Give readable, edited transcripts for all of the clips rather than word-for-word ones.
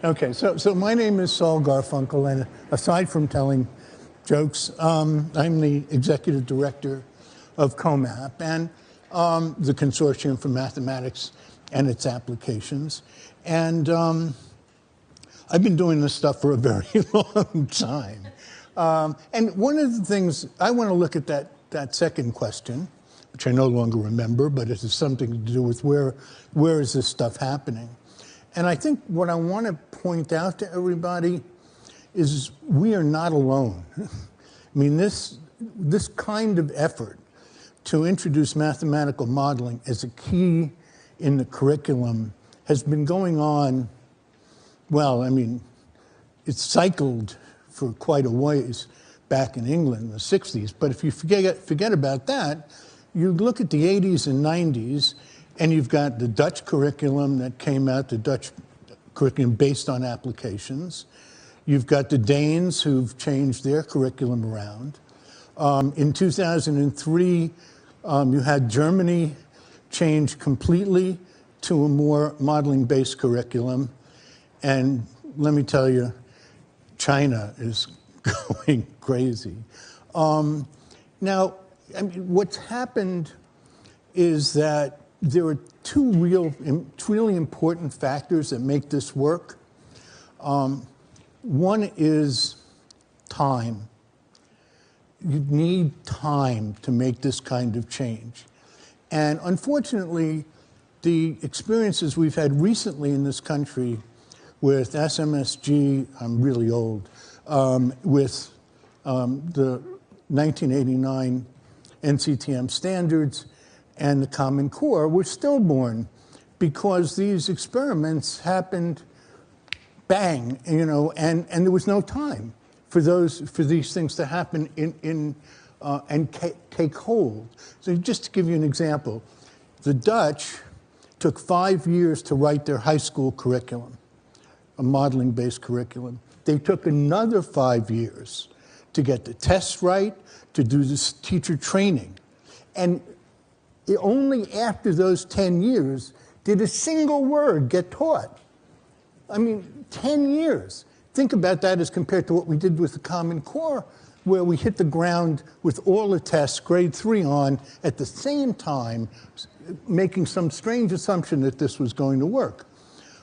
Okay, so my name is Saul Garfunkel, and aside from telling jokes, I'm the executive director of COMAP and the Consortium for Mathematics and its Applications. And I've been doing this stuff for a very long time. And one of the things, I want to look at that second question, which I no longer remember, but it has something to do with where is this stuff happening. And I think what I want to point out to everybody is we are not alone. I mean, this kind of effort to introduce mathematical modeling as a key in the curriculum has been going on, well, I mean, it's cycled for quite a ways back in England in the 60s. But if you forget about that, you look at the 80s and 90s, and you've got the Dutch curriculum that came out, the Dutch curriculum based on applications. You've got the Danes who've changed their curriculum around. In 2003, you had Germany change completely to a more modeling-based curriculum. And let me tell you, China is going crazy. Now, I mean, what's happened is that there are two really important factors that make this work. One is time. You need time to make this kind of change. And unfortunately, the experiences we've had recently in this country with SMSG, I'm really old, with the 1989 NCTM standards and the Common Core were stillborn because these experiments happened bang, and there was no time for these things to happen and take hold. So just to give you an example, the Dutch took 5 years to write their high school curriculum, a modeling-based curriculum. They took another 5 years to get the tests right, to do this teacher training. And only after those 10 years did a single word get taught. I mean, 10 years. Think about that as compared to what we did with the Common Core, where we hit the ground with all the tests, grade 3 on, at the same time, making some strange assumption that this was going to work.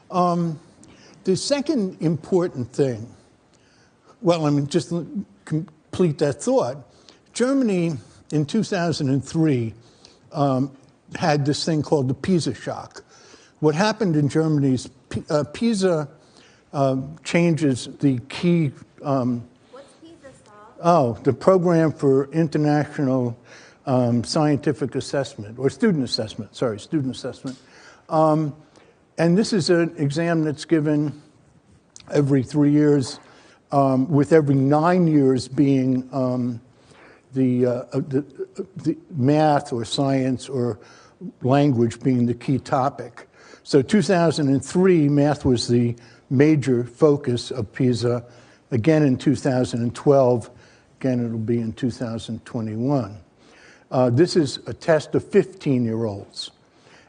The second important thing, well, I mean, just to complete that thought, Germany in 2003 had this thing called the PISA shock. What happened in Germany is PISA changes the key... What's PISA, Saul? The Program for International Scientific Assessment, or Student Assessment. And this is an exam that's given every 3 years, with every 9 years being the math or science or language being the key topic. So 2003, math was the major focus of PISA. Again in 2012, again it'll be in 2021. This is a test of 15-year-olds.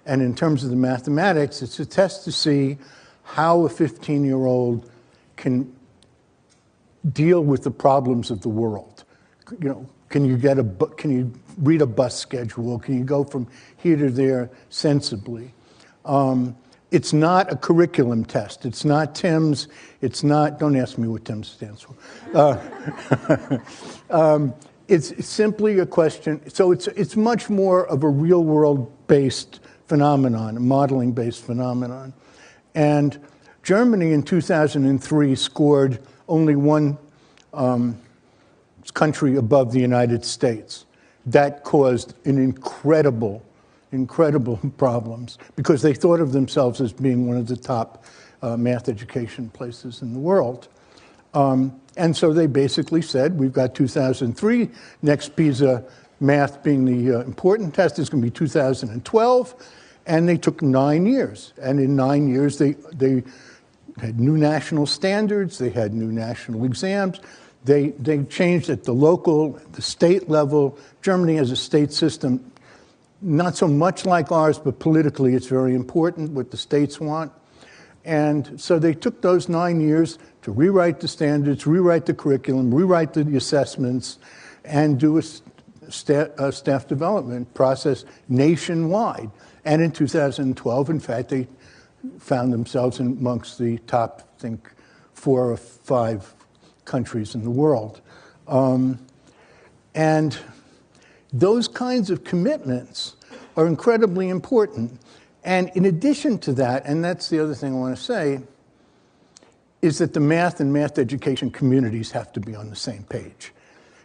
And in terms of the mathematics, it's a test to see how a 15-year-old can deal with the problems of the world. Can you read a bus schedule? Can you go from here to there sensibly? It's not a curriculum test. It's not TIMSS. It's not, don't ask me what TIMSS stands for. It's simply a question. So it's much more of a real-world-based phenomenon, a modeling-based phenomenon. And Germany in 2003 scored only one country above the United States. That caused an incredible problems because they thought of themselves as being one of the top math education places in the world. And so they basically said, we've got 2003, next PISA math being the important test is going to be 2012, and they took 9 years. And in 9 years, they had new national standards, they had new national exams, they changed at the local, the state level. Germany has a state system, not so much like ours, but politically it's very important what the states want. And so they took those 9 years to rewrite the standards, rewrite the curriculum, rewrite the assessments, and do a staff development process nationwide. And in 2012, in fact, they found themselves amongst the top, I think, 4 or 5 countries in the world. And those kinds of commitments are incredibly important. And in addition to that, and that's the other thing I want to say, is that the math and math education communities have to be on the same page.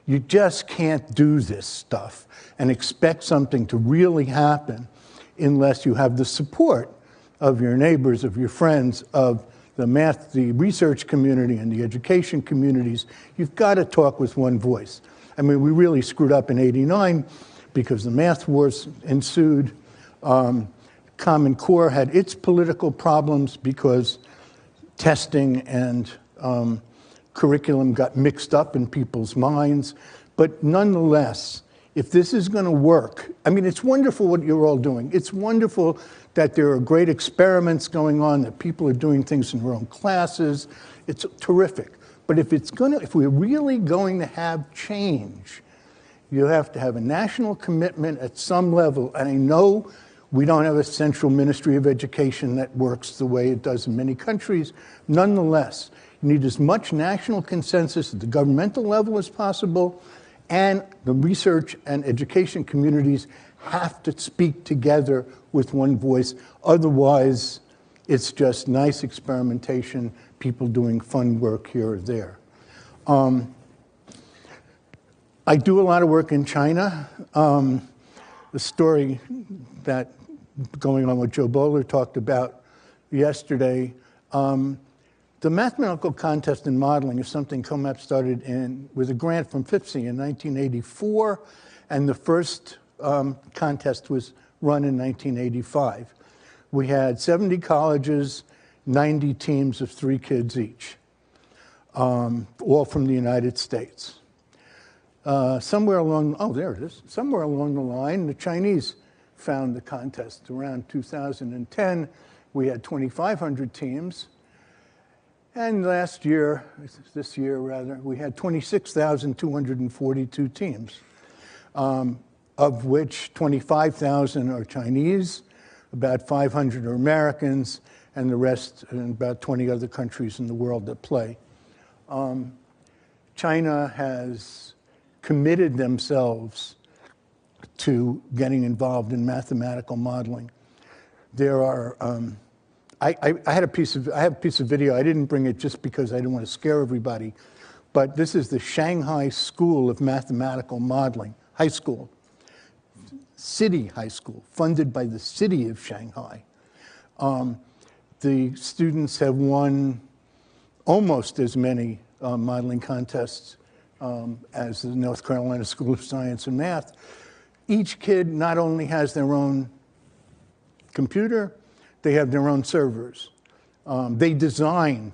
You just can't do this stuff and expect something to really happen unless you have the support of your neighbors, of your friends, of the math, the research community, and the education communities. You've got to talk with one voice. I mean, we really screwed up in '89 because the math wars ensued. Common Core had its political problems because testing and curriculum got mixed up in people's minds. But nonetheless, if this is going to work, I mean, it's wonderful what you're all doing. It's wonderful that there are great experiments going on, that people are doing things in their own classes. It's terrific. But if we're really going to have change, you have to have a national commitment at some level. And I know we don't have a central Ministry of Education that works the way it does in many countries. Nonetheless, you need as much national consensus at the governmental level as possible, and the research and education communities have to speak together with one voice. Otherwise, it's just nice experimentation, people doing fun work here or there. I do a lot of work in China. The story that going on what Joe Bowler talked about yesterday, the mathematical contest in modeling is something COMAP started with a grant from FIPSI in 1984, and the first contest was run in 1985. We had 70 colleges, 90 teams of 3 kids each, all from the United States. Somewhere along the line, the Chinese found the contest. Around 2010, we had 2,500 teams. And this year, we had 26,242 teams, of which 25,000 are Chinese, about 500 are Americans, and the rest in about 20 other countries in the world that play. China has committed themselves to getting involved in mathematical modeling. There are, I have a piece of video. I didn't bring it just because I didn't want to scare everybody, but this is the Shanghai School of Mathematical Modeling, high school, city high school, funded by the city of Shanghai. The students have won almost as many modeling contests as the North Carolina School of Science and Math. Each kid not only has their own computer, they have their own servers. They designed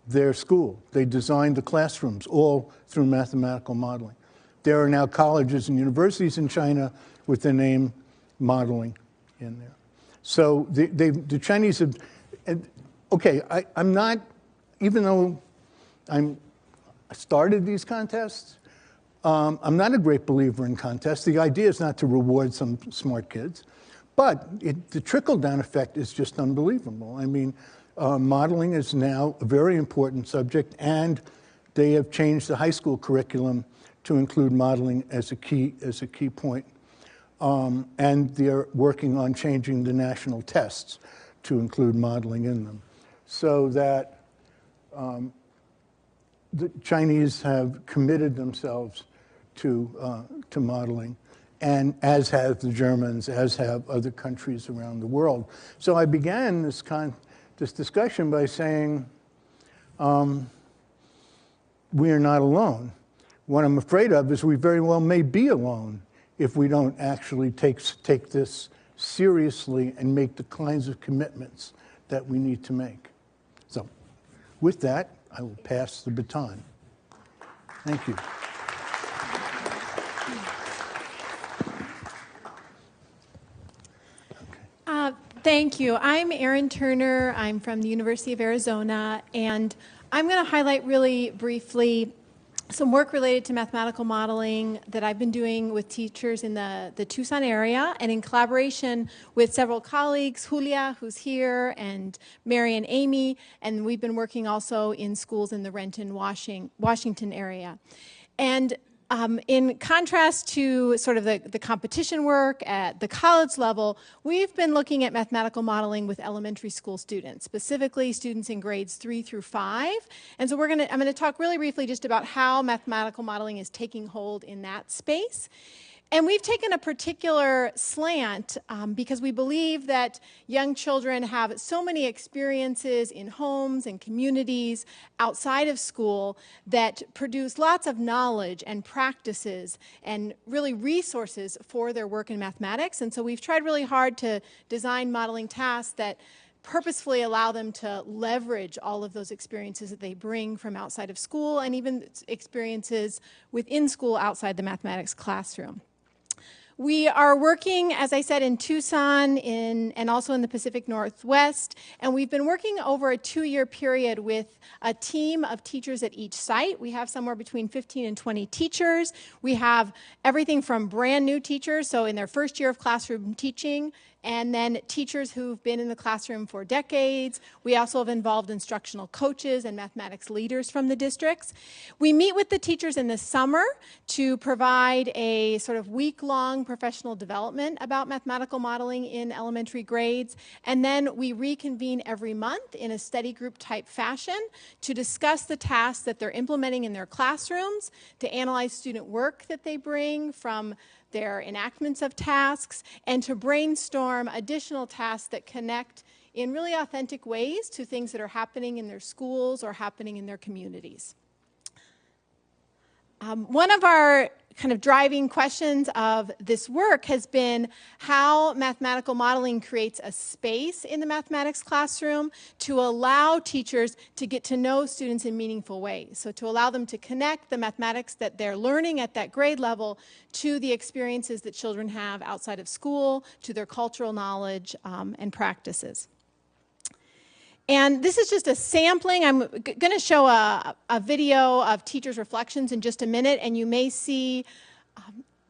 their school. They designed the classrooms, all through mathematical modeling. There are now colleges and universities in China with the name modeling in there. So the Chinese have, okay, I'm not, even though I started these contests, I'm not a great believer in contests. The idea is not to reward some smart kids, but the trickle-down effect is just unbelievable. I mean, modeling is now a very important subject, and they have changed the high school curriculum to include modeling as a key point. And they're working on changing the national tests to include modeling in them, so that the Chinese have committed themselves to modeling, and as have the Germans, as have other countries around the world. So I began this discussion by saying, we are not alone. What I'm afraid of is we very well may be alone if we don't actually take this seriously and make the kinds of commitments that we need to make. So with that, I will pass the baton. Thank you. Thank you. I'm Erin Turner. I'm from the University of Arizona, and I'm going to highlight really briefly some work related to mathematical modeling that I've been doing with teachers in the Tucson area and in collaboration with several colleagues, Julia, who's here, and Mary and Amy, and we've been working also in schools in the Renton, Washington area. And in contrast to sort of the competition work at the college level, we've been looking at mathematical modeling with elementary school students, specifically students in grades 3 through 5. And so I'm going to talk really briefly just about how mathematical modeling is taking hold in that space. And we've taken a particular slant because we believe that young children have so many experiences in homes and communities outside of school that produce lots of knowledge and practices and really resources for their work in mathematics. And so we've tried really hard to design modeling tasks that purposefully allow them to leverage all of those experiences that they bring from outside of school and even experiences within school outside the mathematics classroom. We are working, as I said, in Tucson and also in the Pacific Northwest, and we've been working over a 2-year period with a team of teachers at each site. We have somewhere between 15 and 20 teachers. We have everything from brand new teachers, so in their first year of classroom teaching, and then teachers who've been in the classroom for decades. We also have involved instructional coaches and mathematics leaders from the districts. We meet with the teachers in the summer to provide a sort of week-long professional development about mathematical modeling in elementary grades, and then we reconvene every month in a study group type fashion to discuss the tasks that they're implementing in their classrooms, to analyze student work that they bring from their enactments of tasks, and to brainstorm additional tasks that connect in really authentic ways to things that are happening in their schools or happening in their communities. One of our kind of driving questions of this work has been how mathematical modeling creates a space in the mathematics classroom to allow teachers to get to know students in meaningful ways. So to allow them to connect the mathematics that they're learning at that grade level to the experiences that children have outside of school, to their cultural knowledge and practices. And this is just a sampling. I'm going to show a video of teachers' reflections in just a minute, and you may see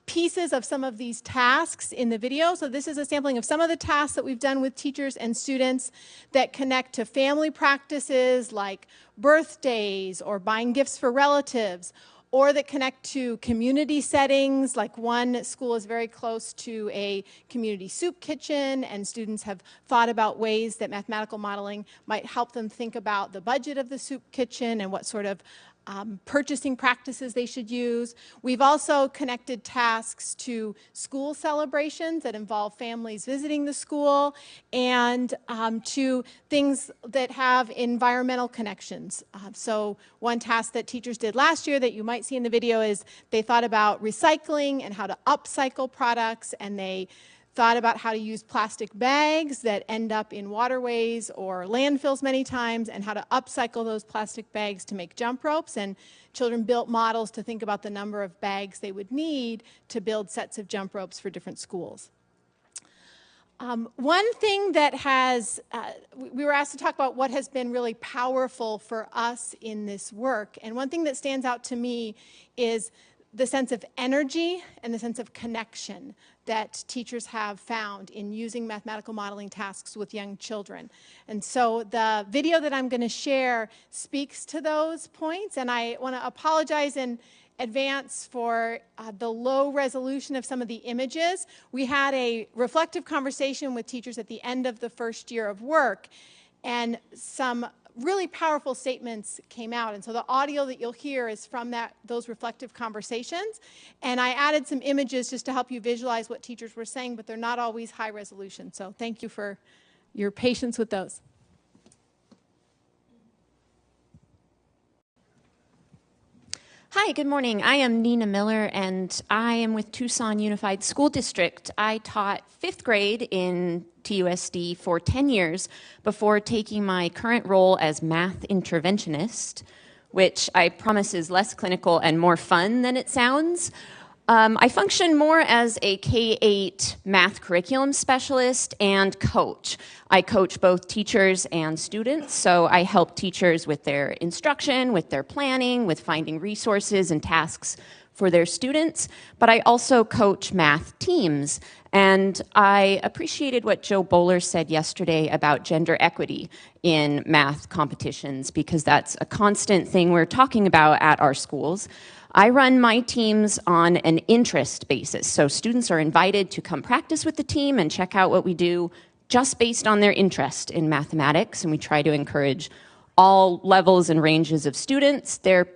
pieces of some of these tasks in the video. So this is a sampling of some of the tasks that we've done with teachers and students that connect to family practices like birthdays or buying gifts for relatives, or that connect to community settings, like one school is very close to a community soup kitchen, and students have thought about ways that mathematical modeling might help them think about the budget of the soup kitchen and what sort of purchasing practices they should use. We've also connected tasks to school celebrations that involve families visiting the school, and to things that have environmental connections. So one task that teachers did last year that you might see in the video is they thought about recycling and how to upcycle products, and they thought about how to use plastic bags that end up in waterways or landfills many times, and how to upcycle those plastic bags to make jump ropes. And children built models to think about the number of bags they would need to build sets of jump ropes for different schools. One thing that we were asked to talk about what has been really powerful for us in this work, and one thing that stands out to me is the sense of energy and the sense of connection that teachers have found in using mathematical modeling tasks with young children. And so the video that I'm going to share speaks to those points, and I want to apologize in advance for the low resolution of some of the images. We had a reflective conversation with teachers at the end of the first year of work, and some really powerful statements came out. And so the audio that you'll hear is from those reflective conversations. And I added some images just to help you visualize what teachers were saying, but they're not always high resolution. So thank you for your patience with those. Hi, good morning. I am Nina Miller, and I am with Tucson Unified School District. I taught 5th grade in TUSD for 10 years before taking my current role as math interventionist, which I promise is less clinical and more fun than it sounds. I function more as a K-8 math curriculum specialist and coach. I coach both teachers and students, so I help teachers with their instruction, with their planning, with finding resources and tasks for their students, but I also coach math teams. And I appreciated what Joe Bowler said yesterday about gender equity in math competitions, because that's a constant thing we're talking about at our schools. I run my teams on an interest basis, so students are invited to come practice with the team and check out what we do just based on their interest in mathematics, and we try to encourage all levels and ranges of students. They're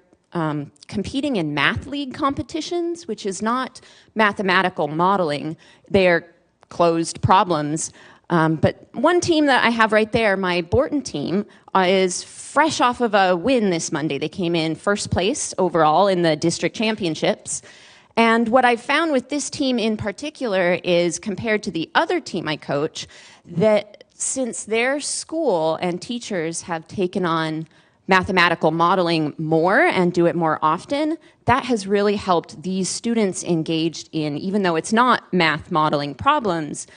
competing in math league competitions, which is not mathematical modeling. They are closed problems. But one team that I have right there, my Borton team, is fresh off of a win this Monday. They came in first place overall in the district championships. And what I've found with this team in particular is, compared to the other team I coach, that since their school and teachers have taken on mathematical modeling more and do it more often, that has really helped these students engaged in, even though it's not math modeling problems,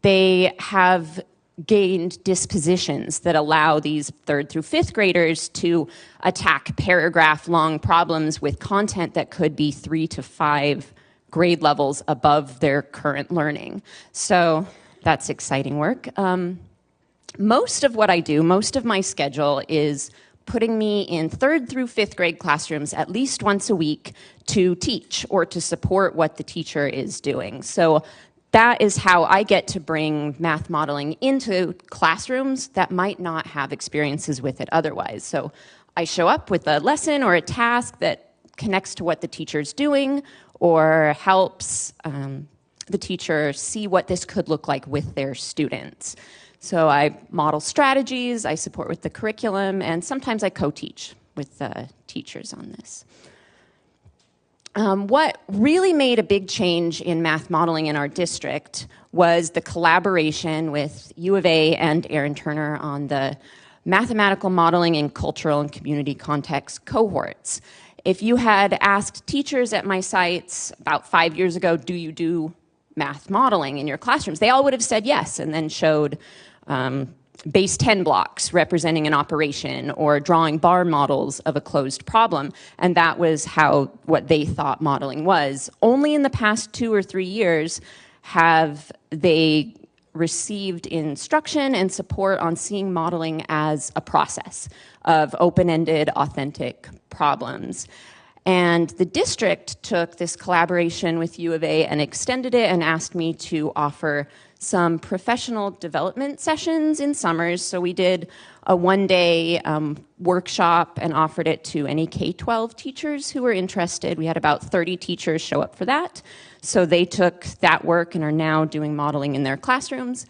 they have gained dispositions that allow these 3rd through 5th graders to attack paragraph-long problems with content that could be 3 to 5 grade levels above their current learning. So that's exciting work. Most of what I do, most of my schedule is putting me in 3rd through 5th grade classrooms at least once a week to teach or to support what the teacher is doing. So that is how I get to bring math modeling into classrooms that might not have experiences with it otherwise. So I show up with a lesson or a task that connects to what the teacher's doing or helps the teacher see what this could look like with their students. So I model strategies, I support with the curriculum, and sometimes I co-teach with the teachers on this. What really made a big change in math modeling in our district was the collaboration with U of A and Aaron Turner on the mathematical modeling in cultural and community context cohorts. If you had asked teachers at my sites about 5 years ago, do you do math modeling in your classrooms? They all would have said yes, and then showed base 10 blocks representing an operation or drawing bar models of a closed problem. And that was what they thought modeling was. Only in the past 2 or 3 years have they received instruction and support on seeing modeling as a process of open-ended, authentic problems. And the district took this collaboration with U of A and extended it and asked me to offer some professional development sessions in summers. So we did a one-day workshop and offered it to any K-12 teachers who were interested. We had about 30 teachers show up for that. So they took that work and are now doing modeling in their classrooms.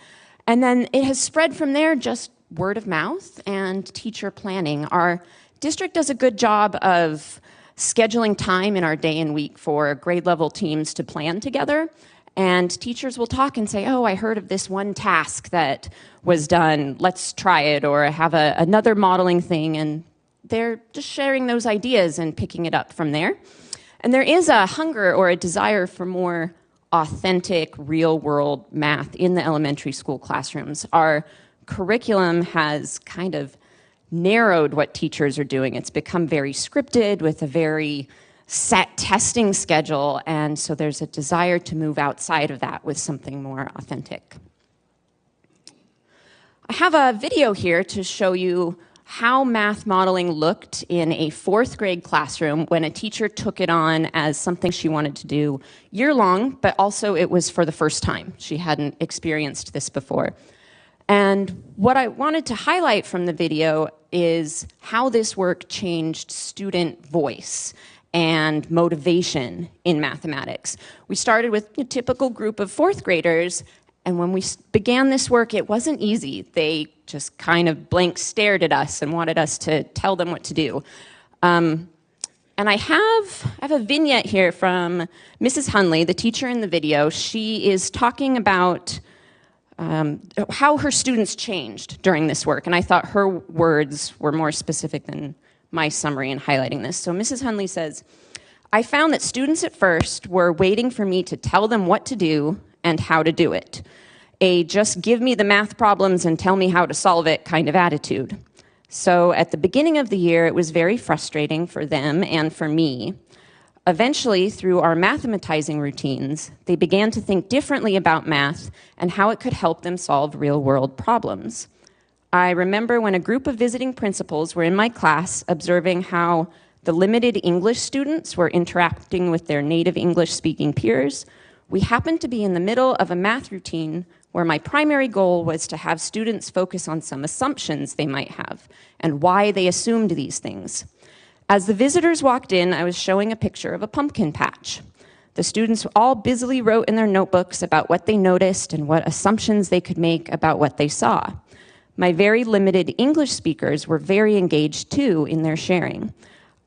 And then it has spread from there, just word of mouth and teacher planning. Our district does a good job of scheduling time in our day and week for grade level teams to plan together. And teachers will talk and say, oh, I heard of this one task that was done, let's try it, or have another modeling thing. And they're just sharing those ideas and picking it up from there. And there is a hunger or a desire for more authentic, real-world math in the elementary school classrooms. Our curriculum has kind of narrowed what teachers are doing. It's become very scripted with a very set testing schedule, and so there's a desire to move outside of that with something more authentic. I have a video here to show you how math modeling looked in a 4th grade classroom when a teacher took it on as something she wanted to do year-long, but also it was for the first time. She hadn't experienced this before. And what I wanted to highlight from the video is how this work changed student voice and motivation in mathematics. We started with a typical group of 4th graders, and when we began this work, it wasn't easy. They just kind of blank stared at us and wanted us to tell them what to do. And I have a vignette here from Mrs. Hunley, the teacher in the video. She is talking about how her students changed during this work, and I thought her words were more specific than my summary in highlighting this. So Mrs. Hunley says, I found that students at first were waiting for me to tell them what to do and how to do it. A just give me the math problems and tell me how to solve it kind of attitude. So at the beginning of the year, it was very frustrating for them and for me. Eventually, through our mathematizing routines, they began to think differently about math and how it could help them solve real-world problems. I remember when a group of visiting principals were in my class observing how the limited English students were interacting with their native English-speaking peers. We happened to be in the middle of a math routine where my primary goal was to have students focus on some assumptions they might have and why they assumed these things. As the visitors walked in, I was showing a picture of a pumpkin patch. The students all busily wrote in their notebooks about what they noticed and what assumptions they could make about what they saw. My very limited English speakers were very engaged too in their sharing.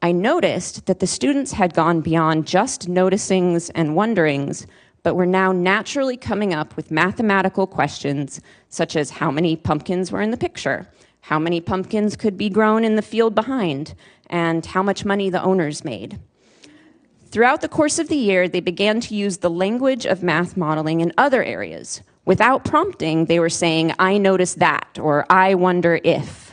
I noticed that the students had gone beyond just noticings and wonderings, but were now naturally coming up with mathematical questions such as how many pumpkins were in the picture, how many pumpkins could be grown in the field behind, and how much money the owners made. Throughout the course of the year, they began to use the language of math modeling in other areas. Without prompting, they were saying, I noticed that, or I wonder if.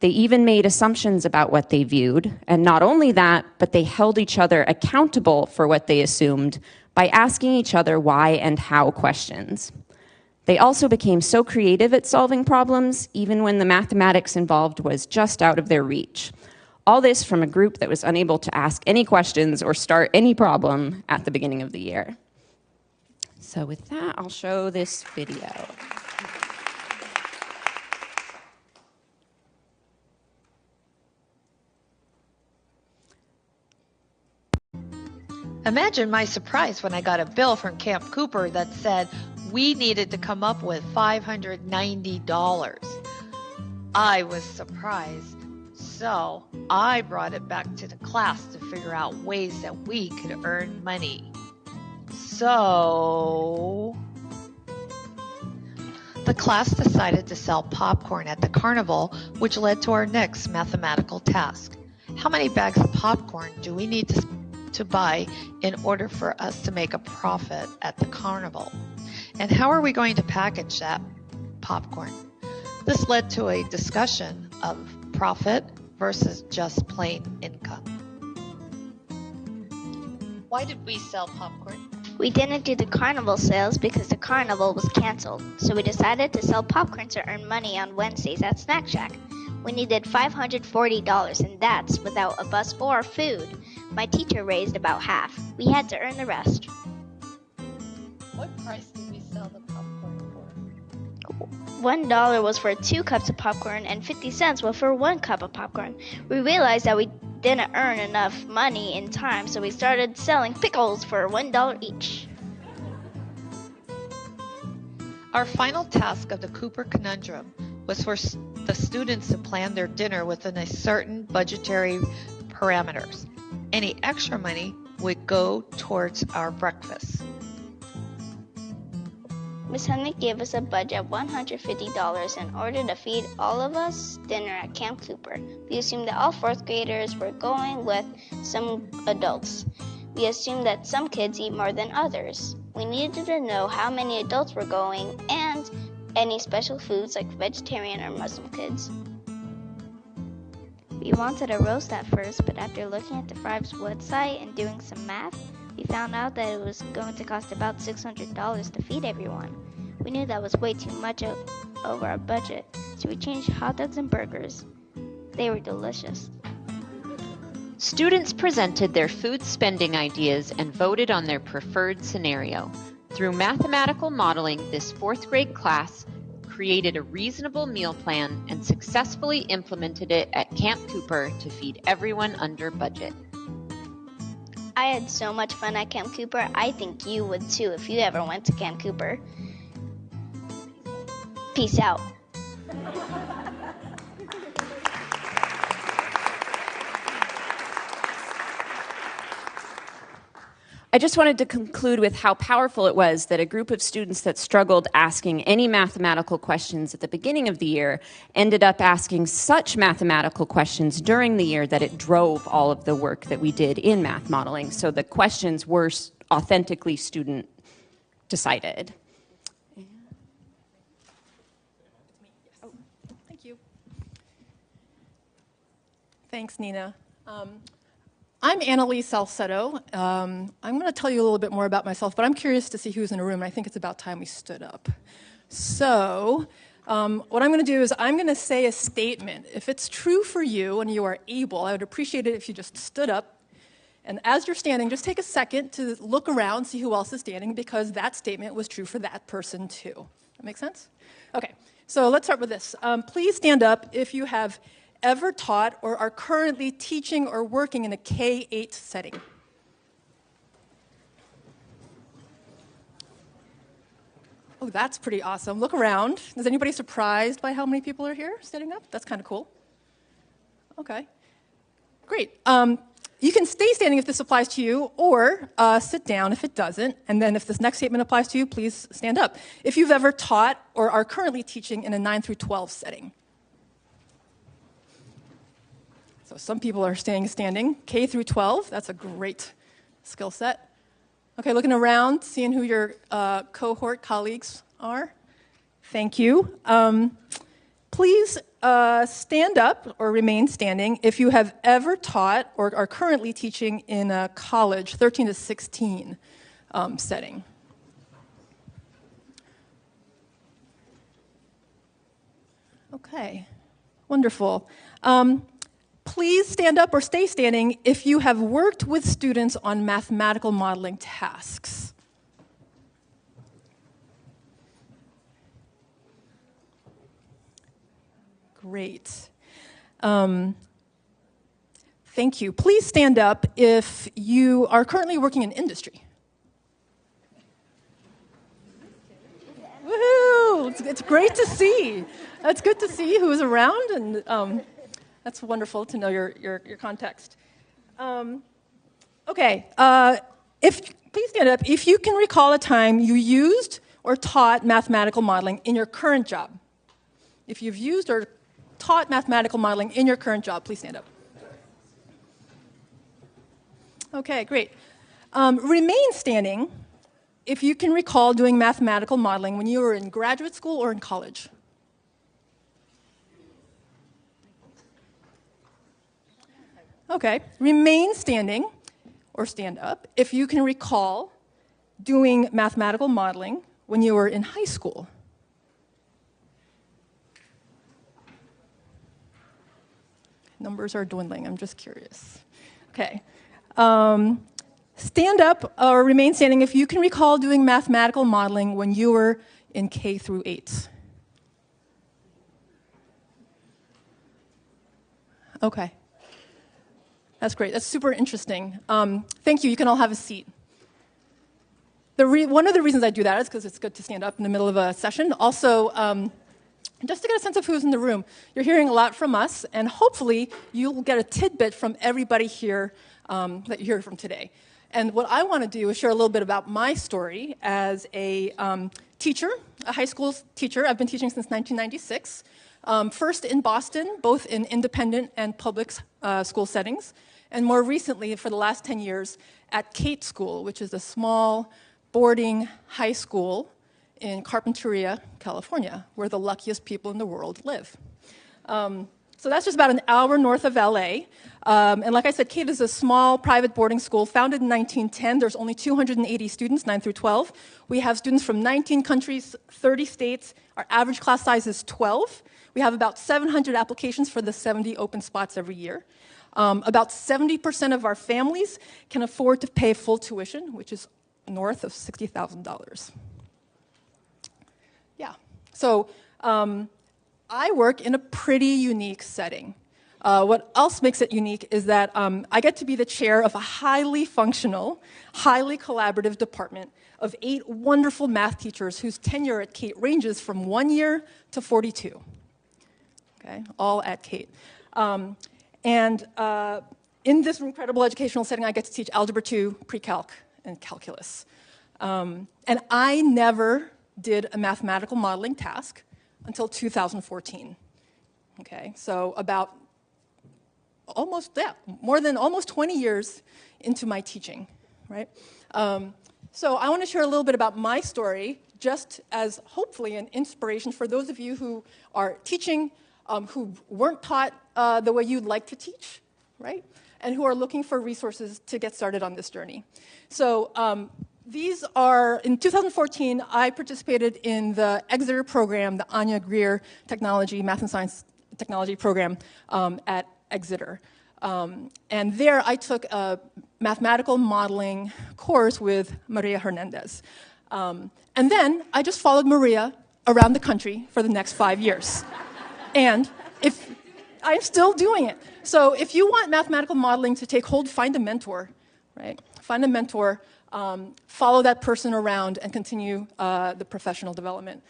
They even made assumptions about what they viewed, and not only that, but they held each other accountable for what they assumed by asking each other why and how questions. They also became so creative at solving problems, even when the mathematics involved was just out of their reach. All this from a group that was unable to ask any questions or start any problem at the beginning of the year. So with that, I'll show this video. Imagine my surprise when I got a bill from Camp Cooper that said we needed to come up with $590. I was surprised, so I brought it back to the class to figure out ways that we could earn money. So the class decided to sell popcorn at the carnival, which led to our next mathematical task. How many bags of popcorn do we need to buy in order for us to make a profit at the carnival? And how are we going to package that popcorn? This led to a discussion of profit versus just plain income. Why did we sell popcorn? We didn't do the carnival sales because the carnival was canceled, so we decided to sell popcorn to earn money on Wednesdays at Snack Shack. We needed $540, and that's without a bus or food. My teacher raised about half. We had to earn the rest. What price did we sell the popcorn for? $1 was for 2 cups of popcorn, and 50 cents was for 1 cup of popcorn. We realized that we didn't earn enough money in time, so we started selling pickles for $1 each. Our final task of the Cooper Conundrum was for the students to plan their dinner within a certain budgetary parameters. Any extra money would go towards our breakfast. Miss Henry gave us a budget of $150 in order to feed all of us dinner at Camp Cooper. We assumed that all 4th graders were going with some adults. We assumed that some kids eat more than others. We needed to know how many adults were going and any special foods like vegetarian or Muslim kids. We wanted a roast at first, but after looking at the Frives website and doing some math, we found out that it was going to cost about $600 to feed everyone. We knew that was way too much over our budget, so we changed hot dogs and burgers. They were delicious. Students presented their food spending ideas and voted on their preferred scenario. Through mathematical modeling, this 4th grade class created a reasonable meal plan and successfully implemented it at Camp Cooper to feed everyone under budget. I had so much fun at Camp Cooper. I think you would too if you ever went to Camp Cooper. Peace out. I just wanted to conclude with how powerful it was that a group of students that struggled asking any mathematical questions at the beginning of the year ended up asking such mathematical questions during the year that it drove all of the work that we did in math modeling. So the questions were authentically student decided. Thank you. Thanks, Nina. I'm Annalise Salcedo. I'm going to tell you a little bit more about myself, but I'm curious to see who's in the room, and I think it's about time we stood up. So what I'm going to do is I'm going to say a statement. If it's true for you and you are able, I would appreciate it if you just stood up. And as you're standing, just take a second to look around, see who else is standing, because that statement was true for that person too. That make sense? Okay, so let's start with this. Please stand up if you have ever taught or are currently teaching or working in a K-8 setting. Oh, that's pretty awesome. Look around. Is anybody surprised by how many people are here standing up? That's kind of cool. Okay, great. You can stay standing if this applies to you, or sit down if it doesn't. And then if this next statement applies to you, please stand up. If you've ever taught or are currently teaching in a 9 through 12 setting. So some people are staying standing. K through 12, that's a great skill set. Okay, looking around, seeing who your cohort colleagues are. Thank you. Please stand up or remain standing if you have ever taught or are currently teaching in a college 13 to 16 setting. Okay, wonderful. Please stand up or stay standing if you have worked with students on mathematical modeling tasks. Great. Thank you. Please stand up if you are currently working in industry. Woohoo! It's great to see. It's good to see who's around, and that's wonderful to know your context. Okay, please stand up if you can recall a time you used or taught mathematical modeling in your current job. If you've used or taught mathematical modeling in your current job, please stand up. Okay, great. Remain standing if you can recall doing mathematical modeling when you were in graduate school or in college. Okay, remain standing or stand up if you can recall doing mathematical modeling when you were in high school. Numbers are dwindling, I'm just curious. Okay. Stand up or remain standing if you can recall doing mathematical modeling when you were in K through 8. Okay. That's great. That's super interesting. Thank you. You can all have a seat. One of the reasons I do that is because it's good to stand up in the middle of a session. Also, just to get a sense of who's in the room. You're hearing a lot from us, and hopefully you'll get a tidbit from everybody here that you hear from today. And what I want to do is share a little bit about my story as a teacher, a high school teacher. I've been teaching since 1996. First in Boston, both in independent and public school settings, and more recently, for the last 10 years, at Kate School, which is a small boarding high school in Carpinteria, California, where the luckiest people in the world live. So that's just about an hour north of LA. And like I said, Kate is a small private boarding school founded in 1910. There's only 280 students, 9 through 12. We have students from 19 countries, 30 states. Our average class size is 12. We have about 700 applications for the 70 open spots every year. About 70% of our families can afford to pay full tuition, which is north of $60,000. Yeah, so I work in a pretty unique setting. What else makes it unique is that I get to be the chair of a highly functional, highly collaborative department of 8 wonderful math teachers whose tenure at Kate ranges from 1 year to 42. Okay, all at Kate. In this incredible educational setting, I get to teach Algebra 2, Pre-Calc, and calculus. And I never did a mathematical modeling task until 2014. Okay, so about more than almost 20 years into my teaching, right? So I want to share a little bit about my story, just as hopefully an inspiration for those of you who are teaching, who weren't taught the way you'd like to teach, right? And who are looking for resources to get started on this journey. So these are, in 2014, I participated in the Exeter program, the Anya Greer Technology, Math and Science Technology program at Exeter. And there I took a mathematical modeling course with Maria Hernandez. And then I just followed Maria around the country for the next 5 years. And I'm still doing it. So if you want mathematical modeling to take hold, find a mentor, right? Find a mentor, follow that person around, and continue the professional development.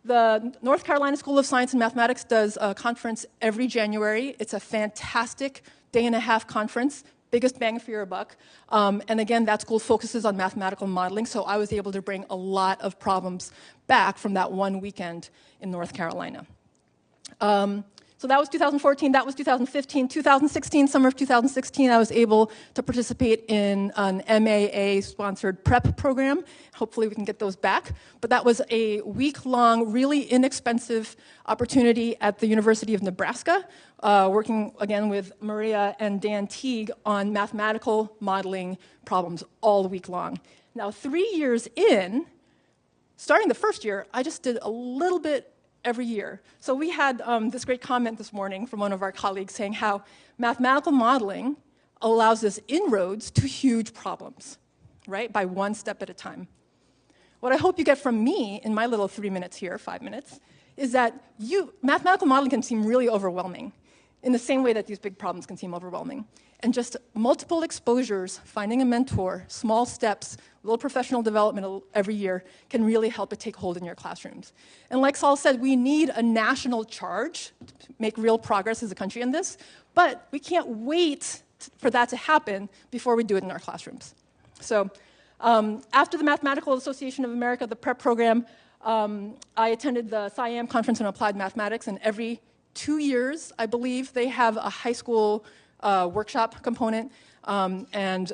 The North Carolina School of Science and Mathematics does a conference every January. It's a fantastic day-and-a-half conference, biggest bang for your buck. And again, that school focuses on mathematical modeling, so I was able to bring a lot of problems back from that one weekend in North Carolina. So that was 2014, that was 2015. 2016, summer of 2016, I was able to participate in an MAA-sponsored prep program. Hopefully we can get those back. But that was a week-long, really inexpensive opportunity at the University of Nebraska, working again with Maria and Dan Teague on mathematical modeling problems all week long. Now, 3 years in, starting the first year, I just did a little bit every year. So we had this great comment this morning from one of our colleagues saying how mathematical modeling allows us inroads to huge problems, right, by one step at a time. What I hope you get from me in my little 3 minutes here, 5 minutes, is that mathematical modeling can seem really overwhelming in the same way that these big problems can seem overwhelming. And just multiple exposures, finding a mentor, small steps, little professional development every year can really help it take hold in your classrooms. And like Saul said, we need a national charge to make real progress as a country in this, but we can't wait for that to happen before we do it in our classrooms. So after the Mathematical Association of America, the prep program, I attended the SciAm Conference on Applied Mathematics, and every 2 years, I believe, they have a high school workshop component, and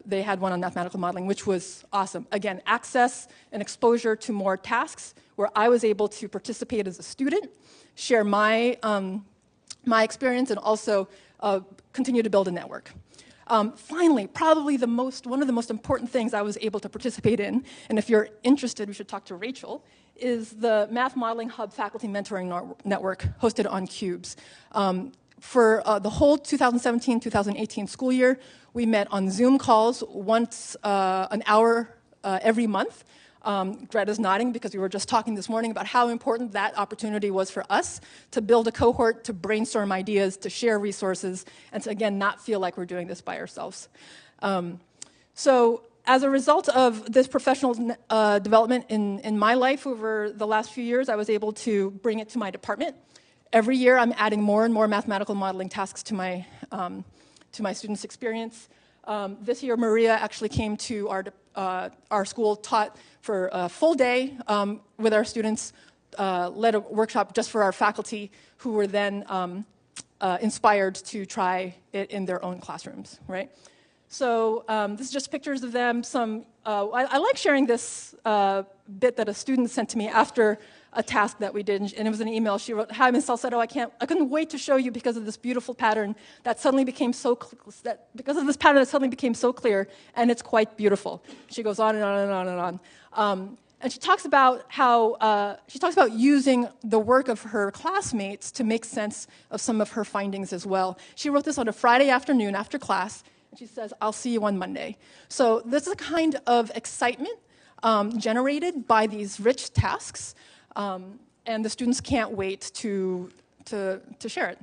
they had one on mathematical modeling, which was awesome. Again, access and exposure to more tasks where I was able to participate as a student, share my experience, and also continue to build a network. Finally, probably one of the most important things I was able to participate in, and if you're interested, we should talk to Rachel, is the Math Modeling Hub Faculty Mentoring Network hosted on Cubes. For the whole 2017-2018 school year, we met on Zoom calls once an hour every month. Greta's nodding because we were just talking this morning about how important that opportunity was for us to build a cohort, to brainstorm ideas, to share resources, and to, again, not feel like we're doing this by ourselves. So as a result of this professional development in my life over the last few years, I was able to bring it to my department. Every year, I'm adding more and more mathematical modeling tasks to my students' experience. This year, Maria actually came to our school, taught for a full day with our students, led a workshop just for our faculty, who were then inspired to try it in their own classrooms, right? So this is just pictures of them. I like sharing this bit that a student sent to me after a task that we did, and it was an email. She wrote, "Hi, Ms. Salcedo, I couldn't wait to show you because of this beautiful pattern that suddenly became so clear, and it's quite beautiful." She goes on and on and on and on. And she talks about how using the work of her classmates to make sense of some of her findings as well. She wrote this on a Friday afternoon after class, and she says, "I'll see you on Monday." So this is a kind of excitement generated by these rich tasks. And the students can't wait to share it.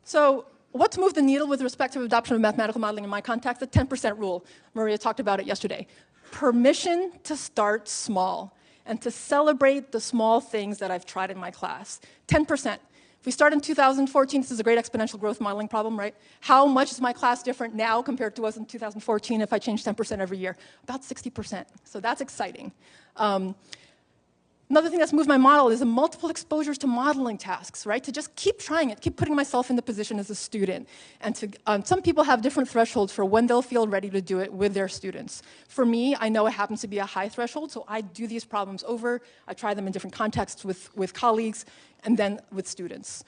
So what's moved the needle with respect to adoption of mathematical modeling in my context? The 10% rule. Maria talked about it yesterday. Permission to start small and to celebrate the small things that I've tried in my class. 10%. If we start in 2014, this is a great exponential growth modeling problem, right? How much is my class different now compared to was in 2014 if I change 10% every year? About 60%. So that's exciting. Another thing that's moved my model is the multiple exposures to modeling tasks, right? To just keep trying it, keep putting myself in the position as a student. And to, some people have different thresholds for when they'll feel ready to do it with their students. For me, I know it happens to be a high threshold, so I do these problems over. I try them in different contexts with colleagues and then with students.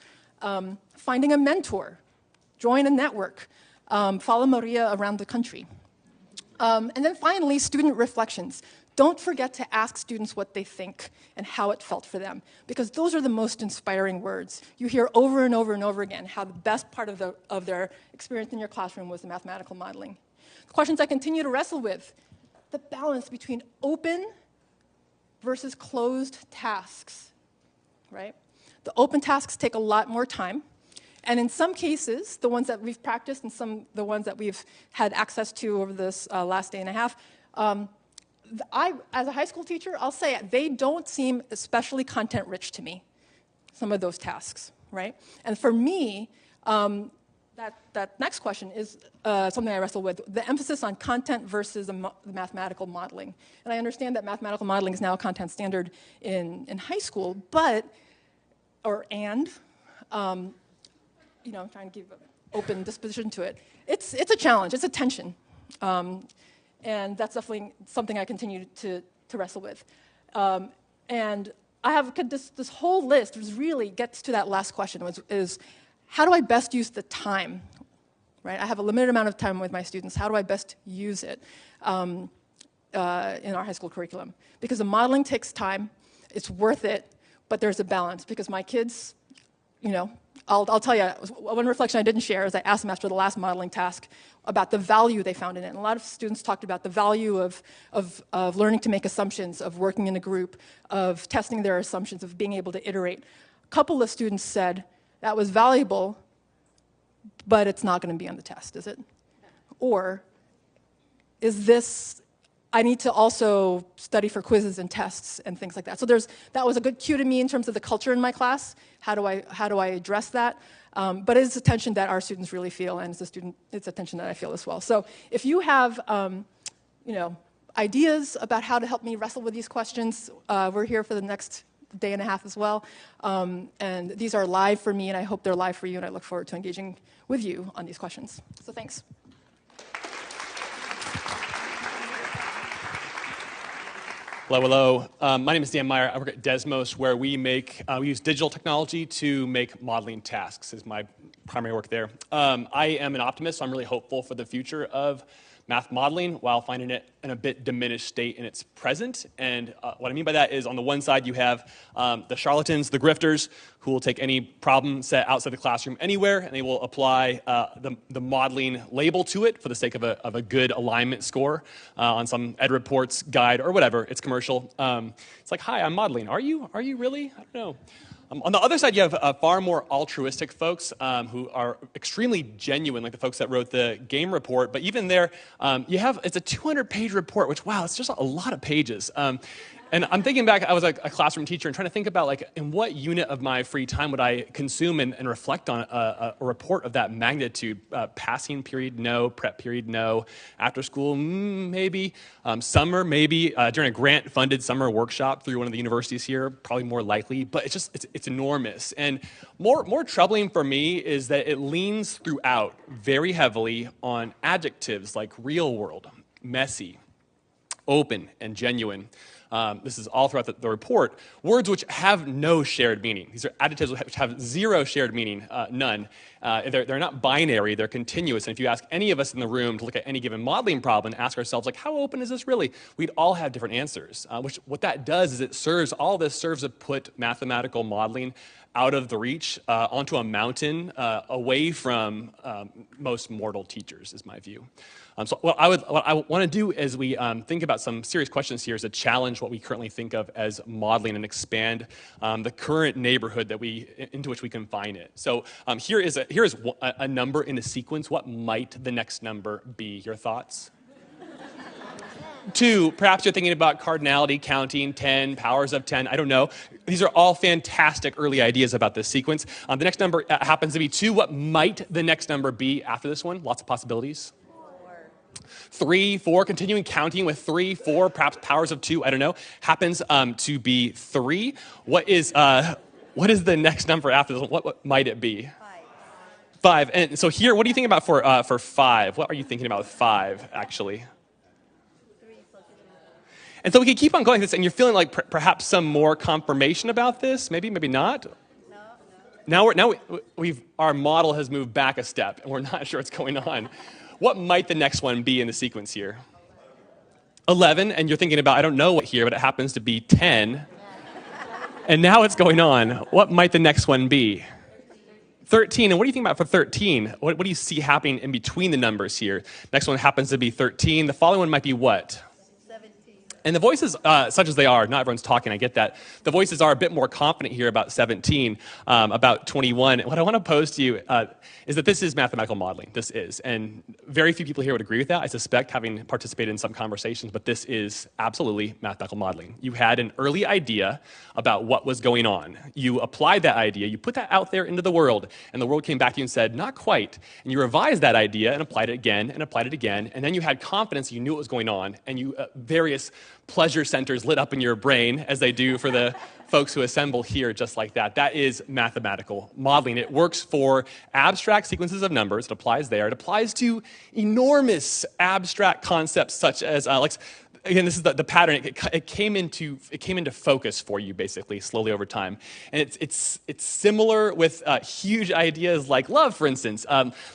Finding a mentor, join a network, follow Maria around the country. And then finally, student reflections. Don't forget to ask students what they think and how it felt for them, because those are the most inspiring words. You hear over and over and over again how the best part of their experience in your classroom was the mathematical modeling. The questions I continue to wrestle with, the balance between open versus closed tasks, right? The open tasks take a lot more time. And in some cases, the ones that we've practiced and the ones that we've had access to over this last day and a half, as a high school teacher, I'll say it, they don't seem especially content-rich to me, some of those tasks, right? And for me, that next question is something I wrestle with, the emphasis on content versus the mathematical modeling. And I understand that mathematical modeling is now a content standard in high school, but, I'm trying to give an open disposition to it. It's a challenge, it's a tension. And that's definitely something I continue to wrestle with. And I have this whole list really gets to that last question, is how do I best use the time, right? I have a limited amount of time with my students. How do I best use it in our high school curriculum? Because the modeling takes time, it's worth it, but there's a balance because my kids, I'll tell you, one reflection I didn't share is I asked them after the last modeling task about the value they found in it. And a lot of students talked about the value of learning to make assumptions, of working in a group, of testing their assumptions, of being able to iterate. A couple of students said, that was valuable, but it's not going to be on the test, is it? Or is this, I need to also study for quizzes and tests and things like that. So that was a good cue to me in terms of the culture in my class. How do I address that? But it's a tension that our students really feel, and it's a tension that I feel as well. So if you have, ideas about how to help me wrestle with these questions, we're here for the next day and a half as well. And these are live for me, and I hope they're live for you, and I look forward to engaging with you on these questions. So thanks. Hello. My name is Dan Meyer. I work at Desmos, where we use digital technology to make modeling tasks. Is my primary work there. I am an optimist, so I'm really hopeful for the future of math modeling while finding it in a bit diminished state in its present. And what I mean by that is on the one side you have the charlatans, the grifters, who will take any problem set outside the classroom anywhere, and they will apply the modeling label to it for the sake of a good alignment score on some Ed Reports guide or whatever. It's commercial. It's like, hi, I'm modeling. Are you really? I don't know. On the other side, you have far more altruistic folks who are extremely genuine, like the folks that wrote the game report. But even there, it's a 200-page report, which, wow, it's just a lot of pages. And I'm thinking back, I was a classroom teacher and trying to think about, like, in what unit of my free time would I consume and reflect on a report of that magnitude? Passing period, no. Prep period, no. After school, maybe. Summer, maybe. During a grant-funded summer workshop through one of the universities here, probably more likely. But it's enormous. And more troubling for me is that it leans throughout very heavily on adjectives like real world, messy, open, and genuine. This is all throughout the report. Words which have no shared meaning. These are adjectives which have zero shared meaning, none. They're not binary, they're continuous. And if you ask any of us in the room to look at any given modeling problem and ask ourselves, like, how open is this really? We'd all have different answers. What that does is all this serves to put mathematical modeling out of the reach, onto a mountain, away from most mortal teachers, is my view. So what I want to do as we think about some serious questions here is to challenge what we currently think of as modeling and expand the current neighborhood into which we confine it. So here is a number in a sequence. What might the next number be? Your thoughts? 2, perhaps you're thinking about cardinality, counting, 10, powers of 10, I don't know. These are all fantastic early ideas about this sequence. The next number happens to be 2. What might the next number be after this one? Lots of possibilities. 3, 4, continuing counting with 3, 4, perhaps powers of 2, I don't know, happens to be 3. What is the next number after this one? What might it be? 5. And so here, what do you think about for 5? What are you thinking about with 5, actually? And so we can keep on going with this, and you're feeling like perhaps some more confirmation about this, maybe not. Now our model has moved back a step, and we're not sure what's going on. What might the next one be in the sequence here? 11, and you're thinking about, I don't know what here, but it happens to be 10. And now it's going on. What might the next one be? 13, and what do you think about for 13? What do you see happening in between the numbers here? Next one happens to be 13. The following one might be what? And the voices, such as they are, not everyone's talking, I get that. The voices are a bit more confident here about 17, about 21. What I want to pose to you is that this is mathematical modeling. This is. And very few people here would agree with that, I suspect, having participated in some conversations, but this is absolutely mathematical modeling. You had an early idea about what was going on. You applied that idea, you put that out there into the world, and the world came back to you and said, not quite. And you revised that idea and applied it again, and then you had confidence you knew what was going on, and you various pleasure centers lit up in your brain, as they do for the folks who assemble here, just like that. That is mathematical modeling. It works for abstract sequences of numbers. It applies there. It applies to enormous abstract concepts such as, again, this is the pattern. It came into focus for you basically slowly over time, and it's similar with huge ideas like love, for instance.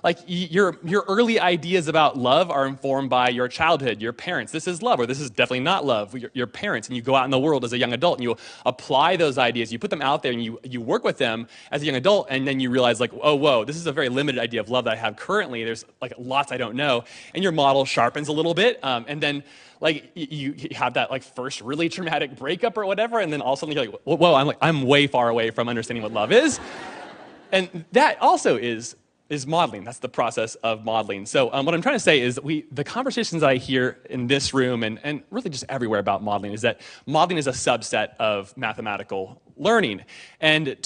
Like your early ideas about love are informed by your childhood, your parents. This is love, or this is definitely not love. Your parents, and you go out in the world as a young adult and you apply those ideas. You put them out there and you work with them as a young adult, and then you realize like, oh whoa, this is a very limited idea of love that I have currently. There's like lots I don't know, and your model sharpens a little bit, and then. Like you have that like first really traumatic breakup or whatever, and then all of a sudden you're like, whoa, I'm way far away from understanding what love is. And that also is modeling. That's the process of modeling. So what I'm trying to say is that the conversations that I hear in this room and really just everywhere about modeling is that modeling is a subset of mathematical learning. And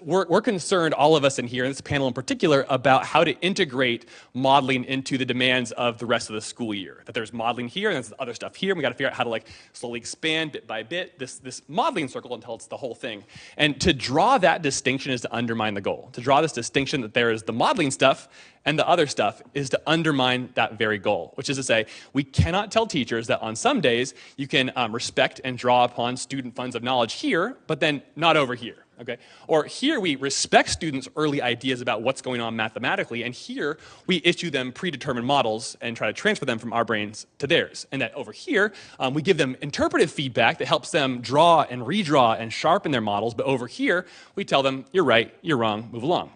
we're concerned, all of us in here, in this panel in particular, about how to integrate modeling into the demands of the rest of the school year. That there's modeling here, and there's other stuff here, and we got to figure out how to like slowly expand bit by bit this modeling circle until it's the whole thing. And to draw that distinction is to undermine the goal. To draw this distinction that there is the modeling stuff and the other stuff is to undermine that very goal, which is to say, we cannot tell teachers that on some days you can respect and draw upon student funds of knowledge here, but then not over here. Okay? Or here we respect students' early ideas about what's going on mathematically, and here we issue them predetermined models and try to transfer them from our brains to theirs. And that over here, we give them interpretive feedback that helps them draw and redraw and sharpen their models, but over here, we tell them, you're right, you're wrong, move along.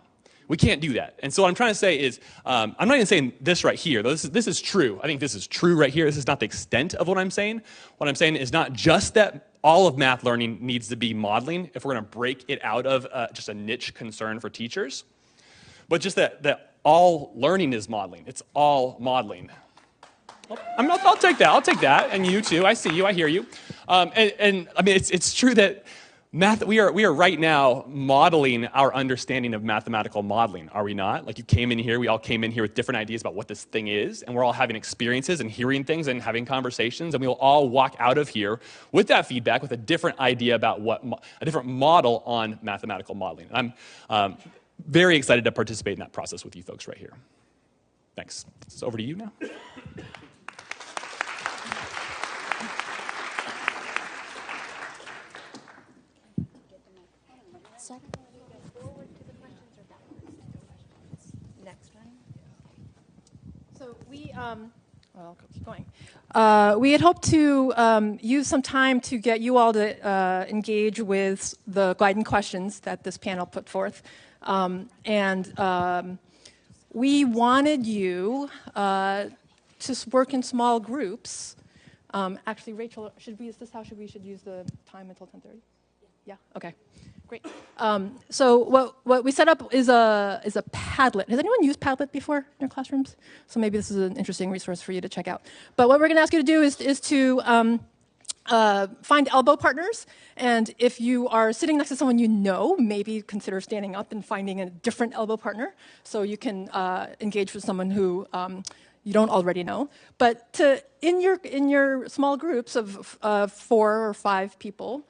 We can't do that. And so what I'm trying to say is, I'm not even saying this right here. This is true. I think this is true right here. This is not the extent of what I'm saying. What I'm saying is not just that all of math learning needs to be modeling if we're going to break it out of just a niche concern for teachers, but just that all learning is modeling. It's all modeling. I'll take that. I'll take that. And you too. I see you. I hear you. And I mean, it's true that we are right now modeling our understanding of mathematical modeling, are we not? Like we all came in here with different ideas about what this thing is, and we're all having experiences and hearing things and having conversations, and we will all walk out of here with that feedback, with a different idea about a different model on mathematical modeling. And I'm very excited to participate in that process with you folks right here. Thanks. It's over to you now. So I'll keep going. We had hoped to use some time to get you all to engage with the guiding questions that this panel put forth. We wanted you to work in small groups. Actually, Rachel, should we use the time until 10:30? Yeah, okay. Great. So what we set up is a Padlet. Has anyone used Padlet before in your classrooms? So maybe this is an interesting resource for you to check out. But what we're going to ask you to do is to find elbow partners. And if you are sitting next to someone you know, maybe consider standing up and finding a different elbow partner so you can engage with someone who you don't already know. But in your small groups of 4 or 5 people,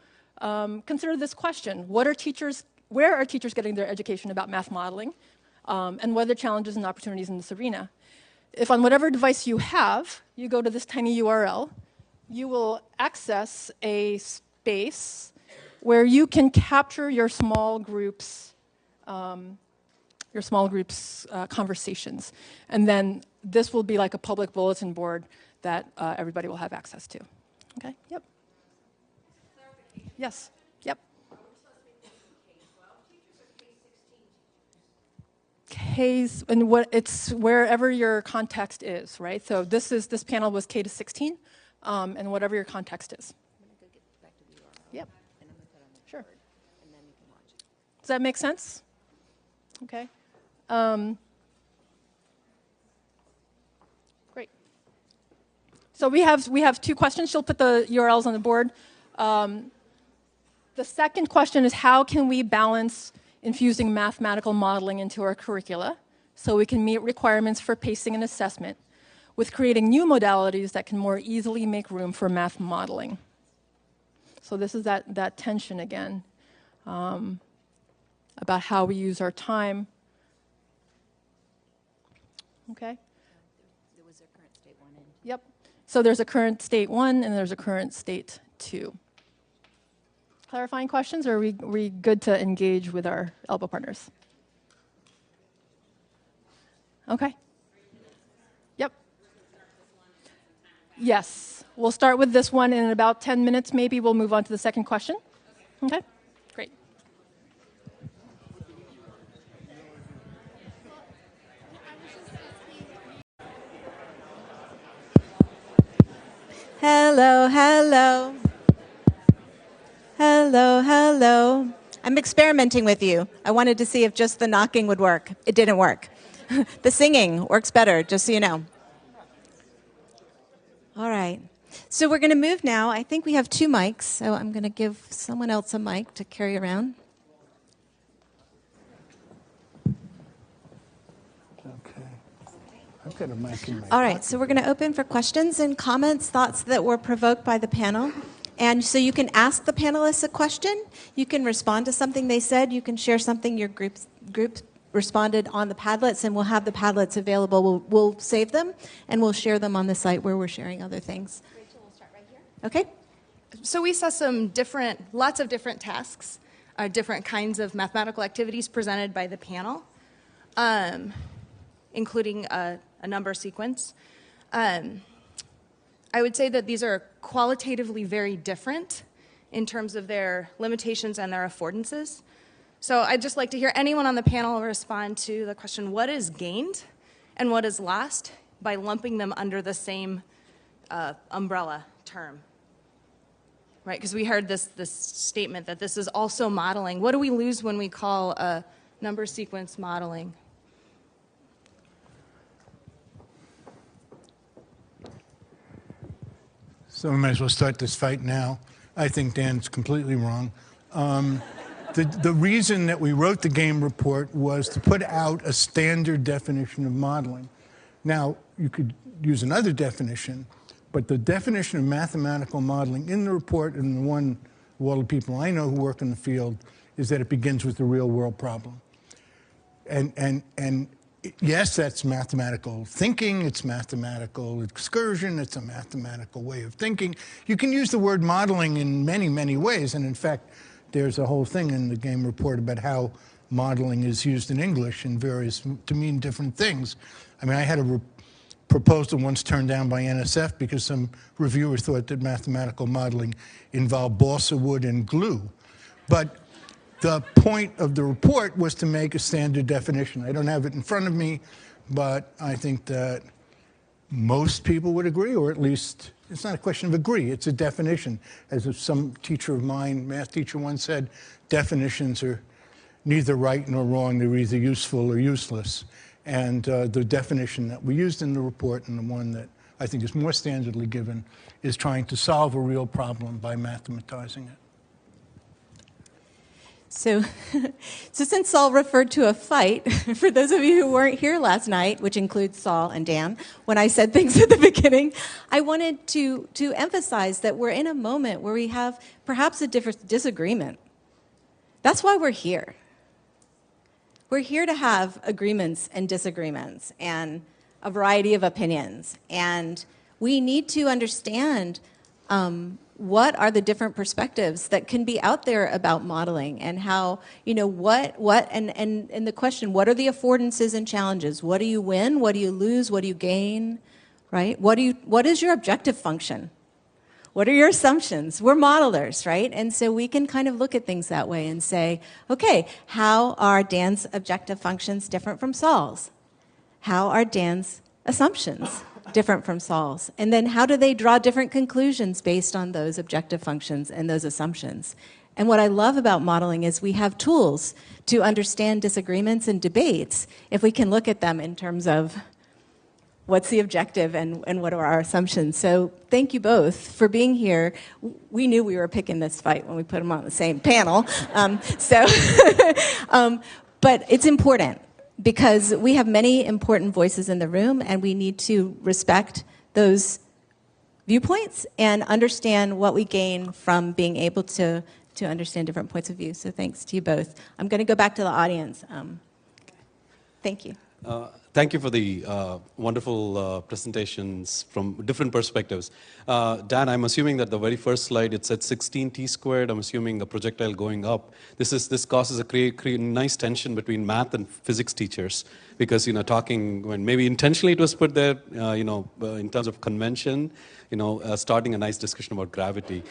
consider this question: where are teachers getting their education about math modeling, and what are the challenges and opportunities in this arena? If on whatever device you have, you go to this tiny URL, you will access a space where you can capture your small groups' conversations. And then this will be like a public bulletin board that everybody will have access to. Okay? Yep. Yes. Yep. K's, and it's wherever your context is, right? So this panel was K to 16, and whatever your context is. Yep. Sure. Does that make sense? Okay. Great. So we have 2 questions. She'll put the URLs on the board. The second question is, how can we balance infusing mathematical modeling into our curricula so we can meet requirements for pacing and assessment with creating new modalities that can more easily make room for math modeling? So this is that tension again about how we use our time. Okay? There was a current state 1 and 2. Yep. So there's a current state 1 and there's a current state 2. Clarifying questions, or are we good to engage with our elbow partners? Okay. Yep. Yes. We'll start with this one, and in about 10 minutes maybe we'll move on to the second question. Okay? Great. Hello, hello. Hello, hello. I'm experimenting with you. I wanted to see if just the knocking would work. It didn't work. The singing works better, just so you know. All right. So we're going to move now. I think we have 2 mics, so I'm going to give someone else a mic to carry around. Okay. I've got a mic in my All right, so we're going to open for questions and comments, thoughts that were provoked by the panel. And so you can ask the panelists a question. You can respond to something they said. You can share something your group responded on the Padlets, and we'll have the Padlets available. We'll save them, and we'll share them on the site where we're sharing other things. Rachel, we'll start right here. Okay? So we saw lots of different tasks, different kinds of mathematical activities presented by the panel, including a number sequence. I would say that these are qualitatively very different in terms of their limitations and their affordances. So I'd just like to hear anyone on the panel respond to the question, what is gained and what is lost by lumping them under the same umbrella term? Right, because we heard this statement that this is also modeling. What do we lose when we call a number sequence modeling? So we might as well start this fight now. I think Dan's completely wrong. The reason that we wrote the game report was to put out a standard definition of modeling. Now, you could use another definition, but the definition of mathematical modeling in the report, and the one of all the people I know who work in the field, is that it begins with the real world problem. And yes, that's mathematical thinking, it's mathematical excursion, it's a mathematical way of thinking. You can use the word modeling in many, many ways, and in fact, there's a whole thing in the game report about how modeling is used in English to mean different things. I mean, I had a proposal once turned down by NSF because some reviewer thought that mathematical modeling involved balsa wood and glue. But the point of the report was to make a standard definition. I don't have it in front of me, but I think that most people would agree, or at least it's not a question of agree, it's a definition. As if some teacher of mine, math teacher once said, definitions are neither right nor wrong, they're either useful or useless. And the definition that we used in the report, and the one that I think is more standardly given, is trying to solve a real problem by mathematizing it. So since Saul referred to a fight, for those of you who weren't here last night, which includes Saul and Dan, when I said things at the beginning, I wanted to emphasize that we're in a moment where we have perhaps a disagreement. That's why we're here. We're here to have agreements and disagreements and a variety of opinions. And we need to understand what are the different perspectives that can be out there about modeling, and how, and the question, what are the affordances and challenges? What do you win? What do you lose? What do you gain? Right? What is your objective function? What are your assumptions? We're modelers, right? And so we can kind of look at things that way and say, okay, how are Dan's objective functions different from Saul's? How are Dan's assumptions different from Saul's? And then how do they draw different conclusions based on those objective functions and those assumptions? And what I love about modeling is we have tools to understand disagreements and debates if we can look at them in terms of what's the objective and what are our assumptions. So thank you both for being here. We knew we were picking this fight when we put them on the same panel. But it's important, because we have many important voices in the room, and we need to respect those viewpoints and understand what we gain from being able to understand different points of view. So thanks to you both. I'm going to go back to the audience. Thank you. Thank you for the wonderful presentations from different perspectives. Dan, I'm assuming that the very first slide, it said 16 t-squared. I'm assuming the projectile going up. This causes a nice tension between math and physics teachers, because talking when maybe intentionally it was put there, in terms of convention, starting a nice discussion about gravity.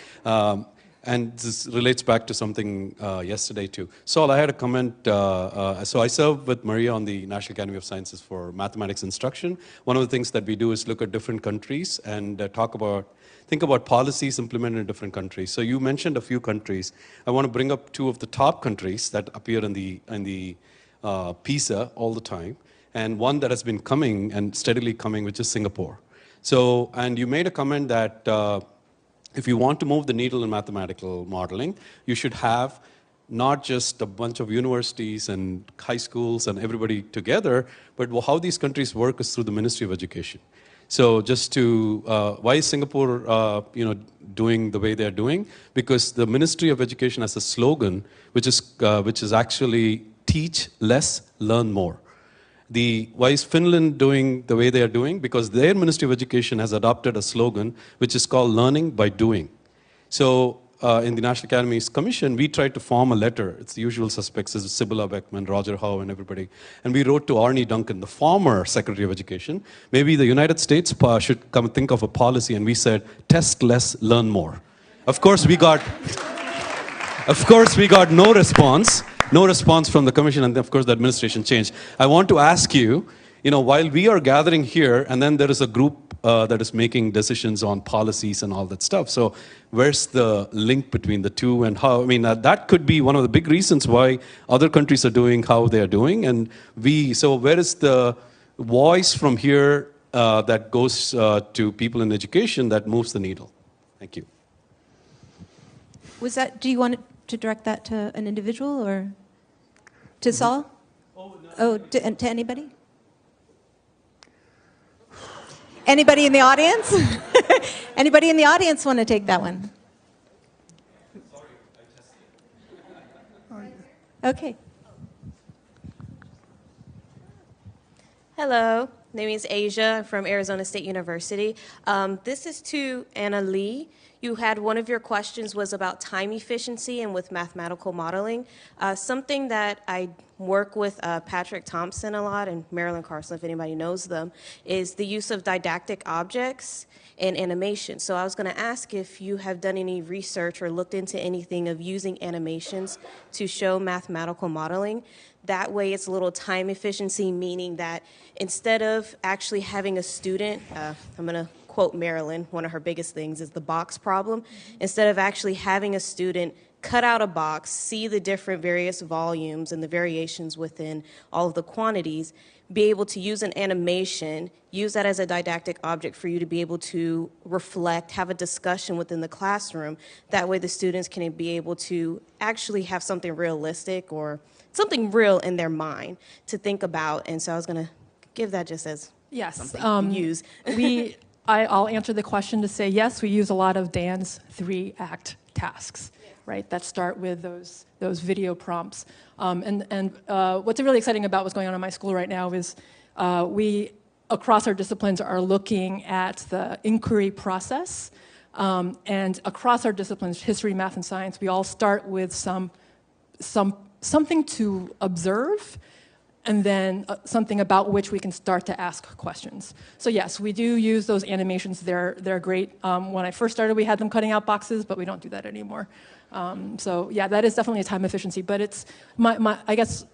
And this relates back to something yesterday too. Saul, I had a comment. So I serve with Meyer on the National Academy of Sciences for mathematics instruction. One of the things that we do is look at different countries and think about policies implemented in different countries. So you mentioned a few countries. I want to bring up two of the top countries that appear in the PISA all the time, and one that has been coming and steadily coming, which is Singapore. So, and you made a comment that if you want to move the needle in mathematical modeling, you should have not just a bunch of universities and high schools and everybody together, but how these countries work is through the Ministry of Education. So just why is Singapore doing the way they're doing? Because the Ministry of Education has a slogan, which is actually teach less, learn more. Why is Finland doing the way they are doing? Because their Ministry of Education has adopted a slogan which is called learning by doing. So in the National Academy's Commission, we tried to form a letter. It's the usual suspects, is Sibylla Beckman, Roger Howe, and everybody. And we wrote to Arnie Duncan, the former Secretary of Education. Maybe the United States should come and think of a policy, and we said, test less, learn more. Of course, we got no response. No response from the commission, and of course the administration changed. I want to ask you, while we are gathering here, and then there is a group that is making decisions on policies and all that stuff. So where's the link between the two, and how? I mean, that could be one of the big reasons why other countries are doing how they are doing. And so where is the voice from here that goes to people in education that moves the needle? Thank you. Do you want to direct that to an individual or to Saul? To anybody? Anybody in the audience? Anybody in the audience want to take that one? Okay. Hello, my name is Asia from Arizona State University. This is to Anna Lee. You had one of your questions was about time efficiency and with mathematical modeling. Something that I work with Patrick Thompson a lot and Marilyn Carson, if anybody knows them, is the use of didactic objects and animation. So I was going to ask if you have done any research or looked into anything of using animations to show mathematical modeling. That way it's a little time efficiency, meaning that instead of actually having a student, I'm going to quote Marilyn, one of her biggest things is the box problem. Instead of actually having a student cut out a box, see the different various volumes and the variations within all of the quantities, be able to use an animation, use that as a didactic object for you to be able to reflect, have a discussion within the classroom. That way the students can be able to actually have something realistic or something real in their mind to think about. And so I was going to give that just as something to use. I'll answer the question to say, yes, we use a lot of Dan's 3-act tasks, right, that start with those video prompts. And what's really exciting about what's going on in my school right now is we, across our disciplines, are looking at the inquiry process. And across our disciplines, history, math, and science, we all start with something to observe, and then something about which we can start to ask questions. So yes, we do use those animations. They're great. When I first started, we had them cutting out boxes, but we don't do that anymore. So yeah, that is definitely a time efficiency. But it's I guess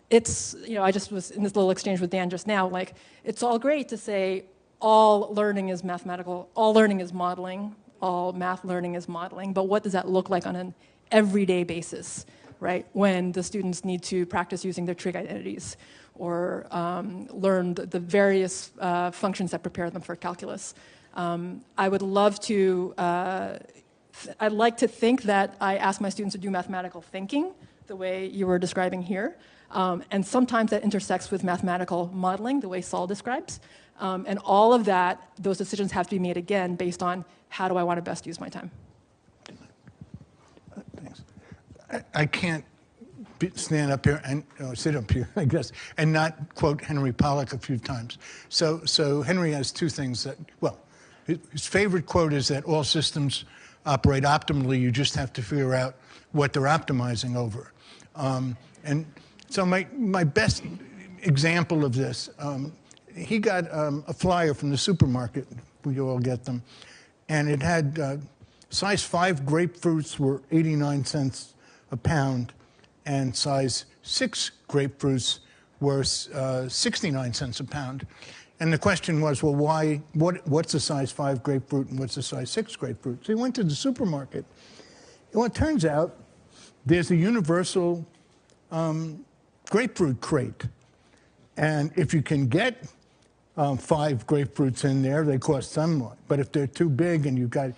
it's, I just was in this little exchange with Dan just now. Like, it's all great to say all learning is mathematical, all learning is modeling, all math learning is modeling. But what does that look like on an everyday basis? Right, when the students need to practice using their trig identities or learn the various functions that prepare them for calculus. I would love to, I'd like to think that I ask my students to do mathematical thinking the way you were describing here. And sometimes that intersects with mathematical modeling, the way Saul describes. And all of that, those decisions have to be made again based on how do I want to best use my time. I can't stand up here and sit up here, I guess, and not quote Henry Pollack a few times. So Henry has two things that, well, his favorite quote is that all systems operate optimally. You just have to figure out what they're optimizing over. And so my best example of this, he got a flyer from the supermarket. We all get them, and it had size 5 grapefruits were 89 cents a pound, and size 6 grapefruits were 69 cents a pound. And the question was, well, why? What's a size 5 grapefruit and what's a size 6 grapefruit? So he went to the supermarket. Well, it turns out there's a universal grapefruit crate. And if you can get 5 grapefruits in there, they cost somewhat. But if they're too big and you can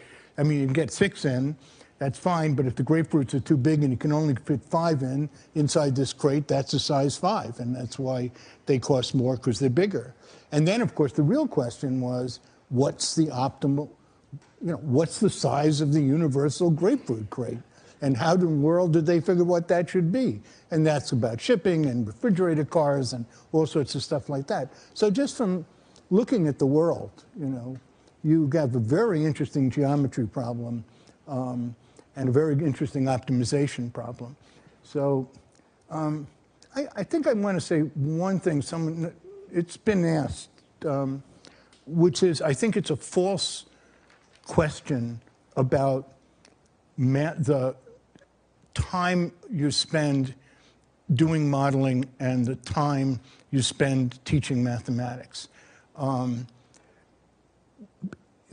get 6 in, that's fine, but if the grapefruits are too big and you can only fit 5 inside this crate, that's a size 5, and that's why they cost more, because they're bigger. And then, of course, the real question was, what's the optimal, what's the size of the universal grapefruit crate? And how in the world did they figure what that should be? And that's about shipping and refrigerator cars and all sorts of stuff like that. So just from looking at the world, you have a very interesting geometry problem, and a very interesting optimization problem. So I think I want to say one thing. It's been asked, which is, I think it's a false question about the time you spend doing modeling and the time you spend teaching mathematics.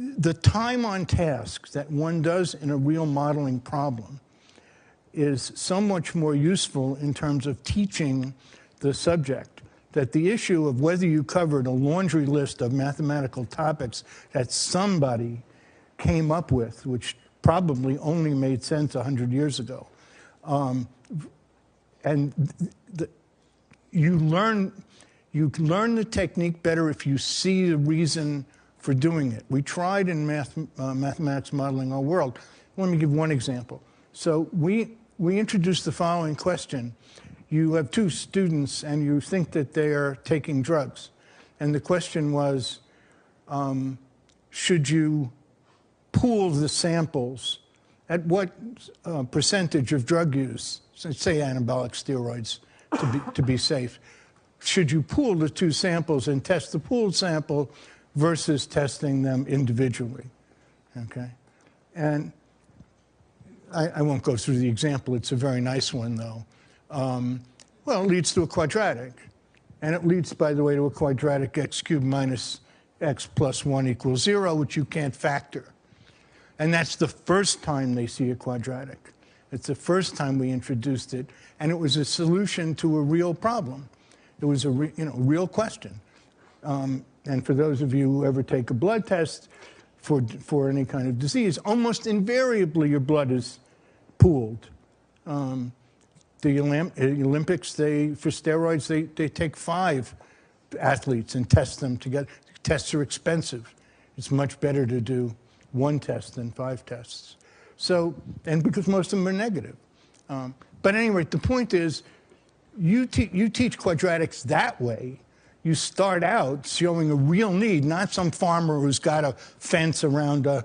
The time on task that one does in a real modeling problem is so much more useful in terms of teaching the subject that the issue of whether you covered a laundry list of mathematical topics that somebody came up with, which probably only made sense 100 years ago, you learn the technique better if you see the reason for doing it. We tried in mathematics modeling our world. Let me give one example. So we introduced the following question. You have 2 students and you think that they are taking drugs. And the question was, should you pool the samples at what percentage of drug use, so say anabolic steroids, to be safe. Should you pool the two samples and test the pooled sample versus testing them individually? Okay? And I won't go through the example. It's a very nice one, though. Well, it leads to a quadratic. And it leads, by the way, to a quadratic x cubed minus x plus 1 equals 0, which you can't factor. And that's the first time they see a quadratic. It's the first time we introduced it. And it was a solution to a real problem. It was a real question. And for those of you who ever take a blood test for any kind of disease, almost invariably your blood is pooled. The Olympics, for steroids, they take 5 athletes and test them together. Tests are expensive. It's much better to do 1 test than 5 tests. So, and because most of them are negative. But anyway, the point is, you teach quadratics that way. You start out showing a real need, not some farmer who's got a fence around a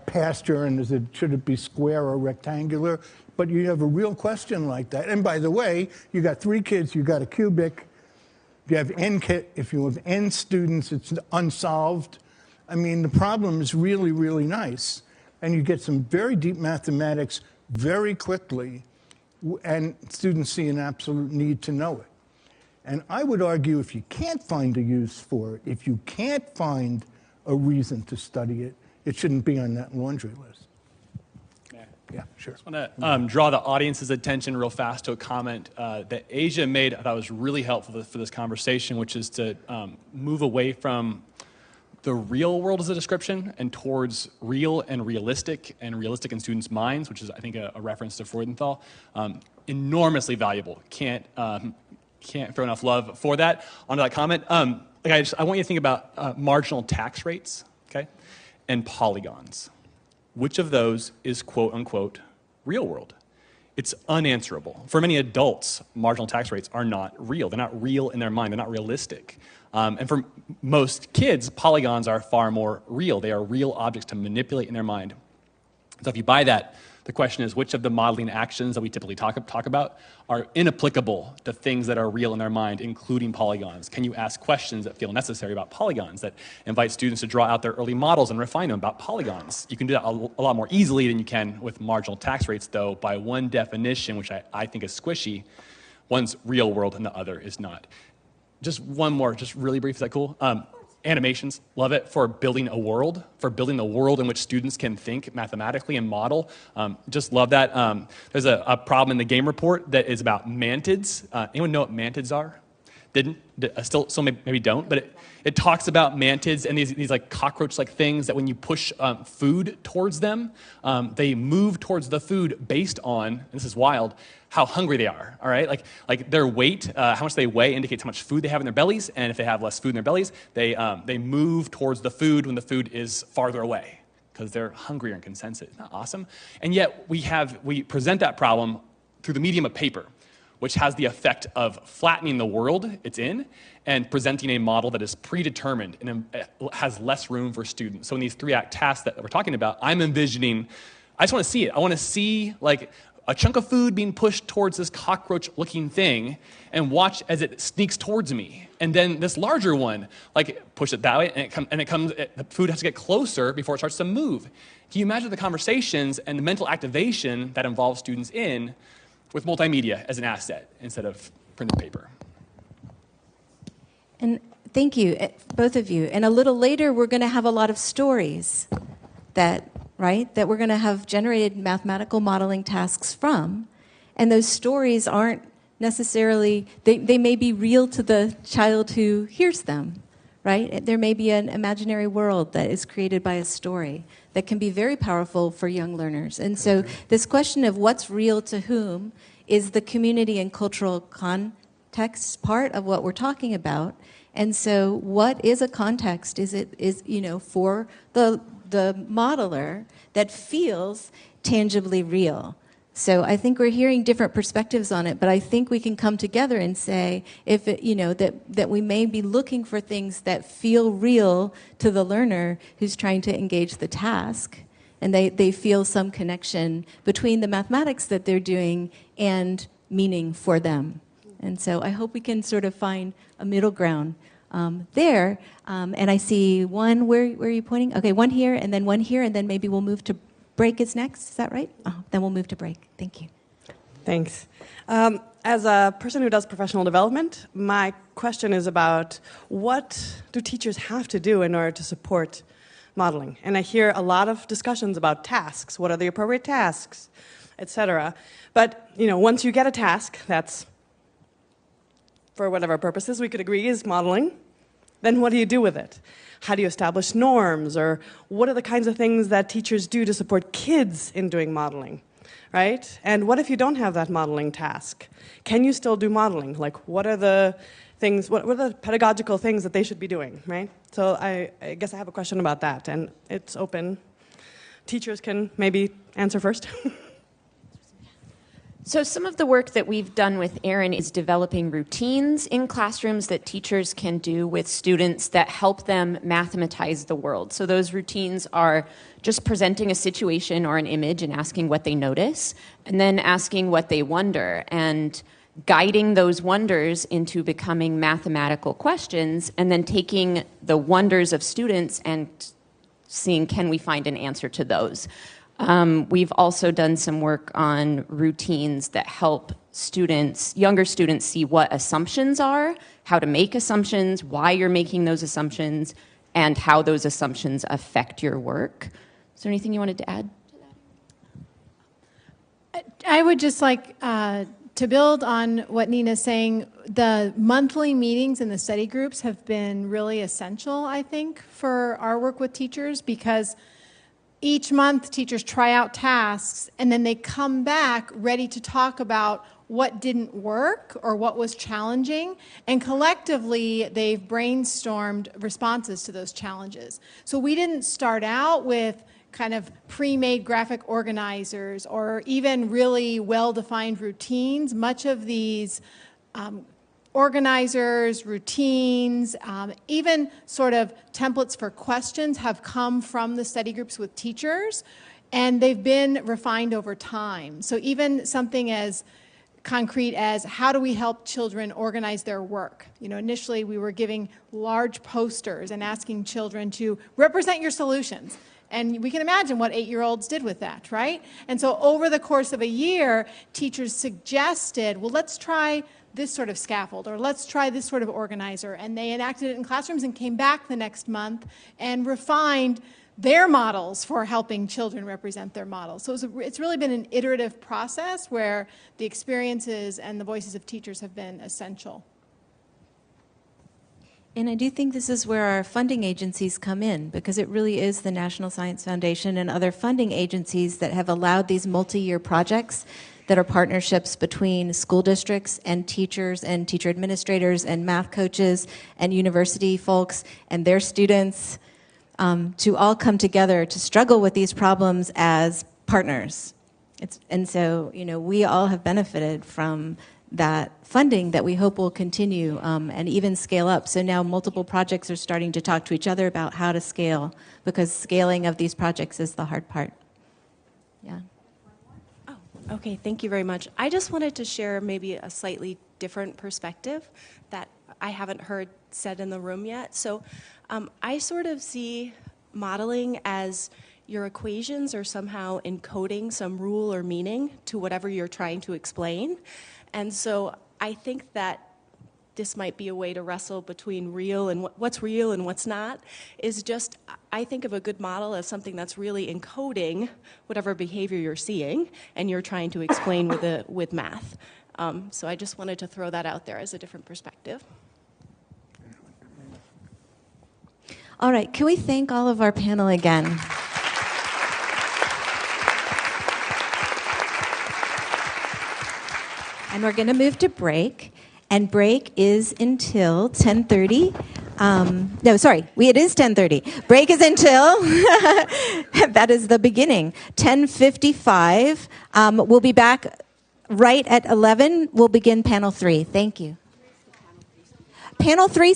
pasture and should it be square or rectangular? But you have a real question like that. And by the way, you got 3 kids, you got a cubic. If you have n students, it's unsolved. I mean, the problem is really, really nice. And you get some very deep mathematics very quickly, and students see an absolute need to know it. And I would argue if you can't find a use for it, if you can't find a reason to study it, it shouldn't be on that laundry list. Yeah, sure. I just want to draw the audience's attention real fast to a comment that Asia made I thought was really helpful for this conversation, which is to move away from the real world as a description and towards real and realistic in students' minds, which is, I think, a reference to Freudenthal. Enormously valuable. Can't throw enough love for that. Onto that comment. I want you to think about marginal tax rates, okay, and polygons. Which of those is quote unquote real world? It's unanswerable. For many adults, marginal tax rates are not real. They're not real in their mind. They're not realistic. And for most kids, polygons are far more real. They are real objects to manipulate in their mind. So if you buy that, the question is, which of the modeling actions that we typically talk about are inapplicable to things that are real in their mind, including polygons? Can you ask questions that feel necessary about polygons, that invite students to draw out their early models and refine them about polygons? You can do that a lot more easily than you can with marginal tax rates, though, by one definition, which I think is squishy. One's real world and the other is not. Just one more, just really brief, is that cool? Animations, love it for building a world, for building the world in which students can think mathematically and model. Just love that. There's a problem in the game report that is about mantids. Anyone know what mantids are? Still maybe don't, but it talks about mantids and these like cockroach-like things that when you push food towards them, they move towards the food based on, this is wild, how hungry they are, all right? Like their weight, how much they weigh indicates how much food they have in their bellies, and if they have less food in their bellies, they move towards the food when the food is farther away because they're hungrier in consensus. Isn't that awesome? And yet we present that problem through the medium of paper, which has the effect of flattening the world it's in and presenting a model that is predetermined and has less room for students. So in these 3-act tasks that we're talking about, I'm envisioning, I just want to see it. I want to see like a chunk of food being pushed towards this cockroach-looking thing and watch as it sneaks towards me. And then this larger one, like push it that way, the food has to get closer before it starts to move. Can you imagine the conversations and the mental activation that involves students in with multimedia as an asset instead of printed paper? And thank you, both of you. And a little later, we're going to have a lot of stories that we're going to have generated mathematical modeling tasks from. And those stories aren't necessarily, they may be real to the child who hears them, right? There may be an imaginary world that is created by a story that can be very powerful for young learners. And so this question of what's real to whom is the community and cultural context part of what we're talking about. And so what is a context? Is for the modeler that feels tangibly real? So I think we're hearing different perspectives on it, but I think we can come together and say that we may be looking for things that feel real to the learner who's trying to engage the task, and they feel some connection between the mathematics that they're doing and meaning for them. And so I hope we can sort of find a middle ground there. And I see one, where are you pointing? Okay, one here, and then maybe we'll move to break is next. Is that right? Then we'll move to break. Thank you. Thanks. As a person who does professional development, my question is about what do teachers have to do in order to support modeling? And I hear a lot of discussions about tasks. What are the appropriate tasks, etc. But once you get a task that's, for whatever purposes we could agree is modeling, then what do you do with it? How do you establish norms? Or what are the kinds of things that teachers do to support kids in doing modeling? Right? And what if you don't have that modeling task? Can you still do modeling? Like, what are the things, what are the pedagogical things that they should be doing, right? So I guess I have a question about that, and it's open. Teachers can maybe answer first. So some of the work that we've done with Erin is developing routines in classrooms that teachers can do with students that help them mathematize the world. So those routines are just presenting a situation or an image and asking what they notice, and then asking what they wonder, and guiding those wonders into becoming mathematical questions, and then taking the wonders of students and seeing, can we find an answer to those? We've also done some work on routines that help students, younger students, see what assumptions are, how to make assumptions, why you're making those assumptions, and how those assumptions affect your work. Is there anything you wanted to add to that? I would just like to build on what Nina's saying. The monthly meetings in the study groups have been really essential, I think, for our work with teachers, because each month teachers try out tasks and then they come back ready to talk about what didn't work or what was challenging, and collectively they've brainstormed responses to those challenges. So we didn't start out with kind of pre-made graphic organizers or even really well-defined routines. Much of these organizers, routines, even sort of templates for questions have come from the study groups with teachers, and they've been refined over time. So even something as concrete as how do we help children organize their work? Initially we were giving large posters and asking children to represent your solutions. And we can imagine what 8-year-olds did with that, right? And so over the course of a year, teachers suggested, well, let's try this sort of scaffold, or let's try this sort of organizer. And they enacted it in classrooms and came back the next month and refined their models for helping children represent their models. So it's really been an iterative process where the experiences and the voices of teachers have been essential. And I do think this is where our funding agencies come in, because it really is the National Science Foundation and other funding agencies that have allowed these multi-year projects that are partnerships between school districts and teachers and teacher administrators and math coaches and university folks and their students to all come together to struggle with these problems as partners. And so, we all have benefited from that funding that we hope will continue and even scale up. So now multiple projects are starting to talk to each other about how to scale, because scaling of these projects is the hard part. Yeah. Oh, okay, thank you very much. I just wanted to share maybe a slightly different perspective that I haven't heard said in the room yet. So I sort of see modeling as your equations are somehow encoding some rule or meaning to whatever you're trying to explain. And so I think that this might be a way to wrestle between real and what's real and what's not, is just, I think of a good model as something that's really encoding whatever behavior you're seeing and you're trying to explain with math. So I just wanted to throw that out there as a different perspective. All right, can we thank all of our panel again? And we're going to move to break, and break is until 10:30. No, sorry, it is 10:30. Break is until, that is the beginning, 10:55. We'll be back right at 11. We'll begin panel 3. Thank you. Panel 3.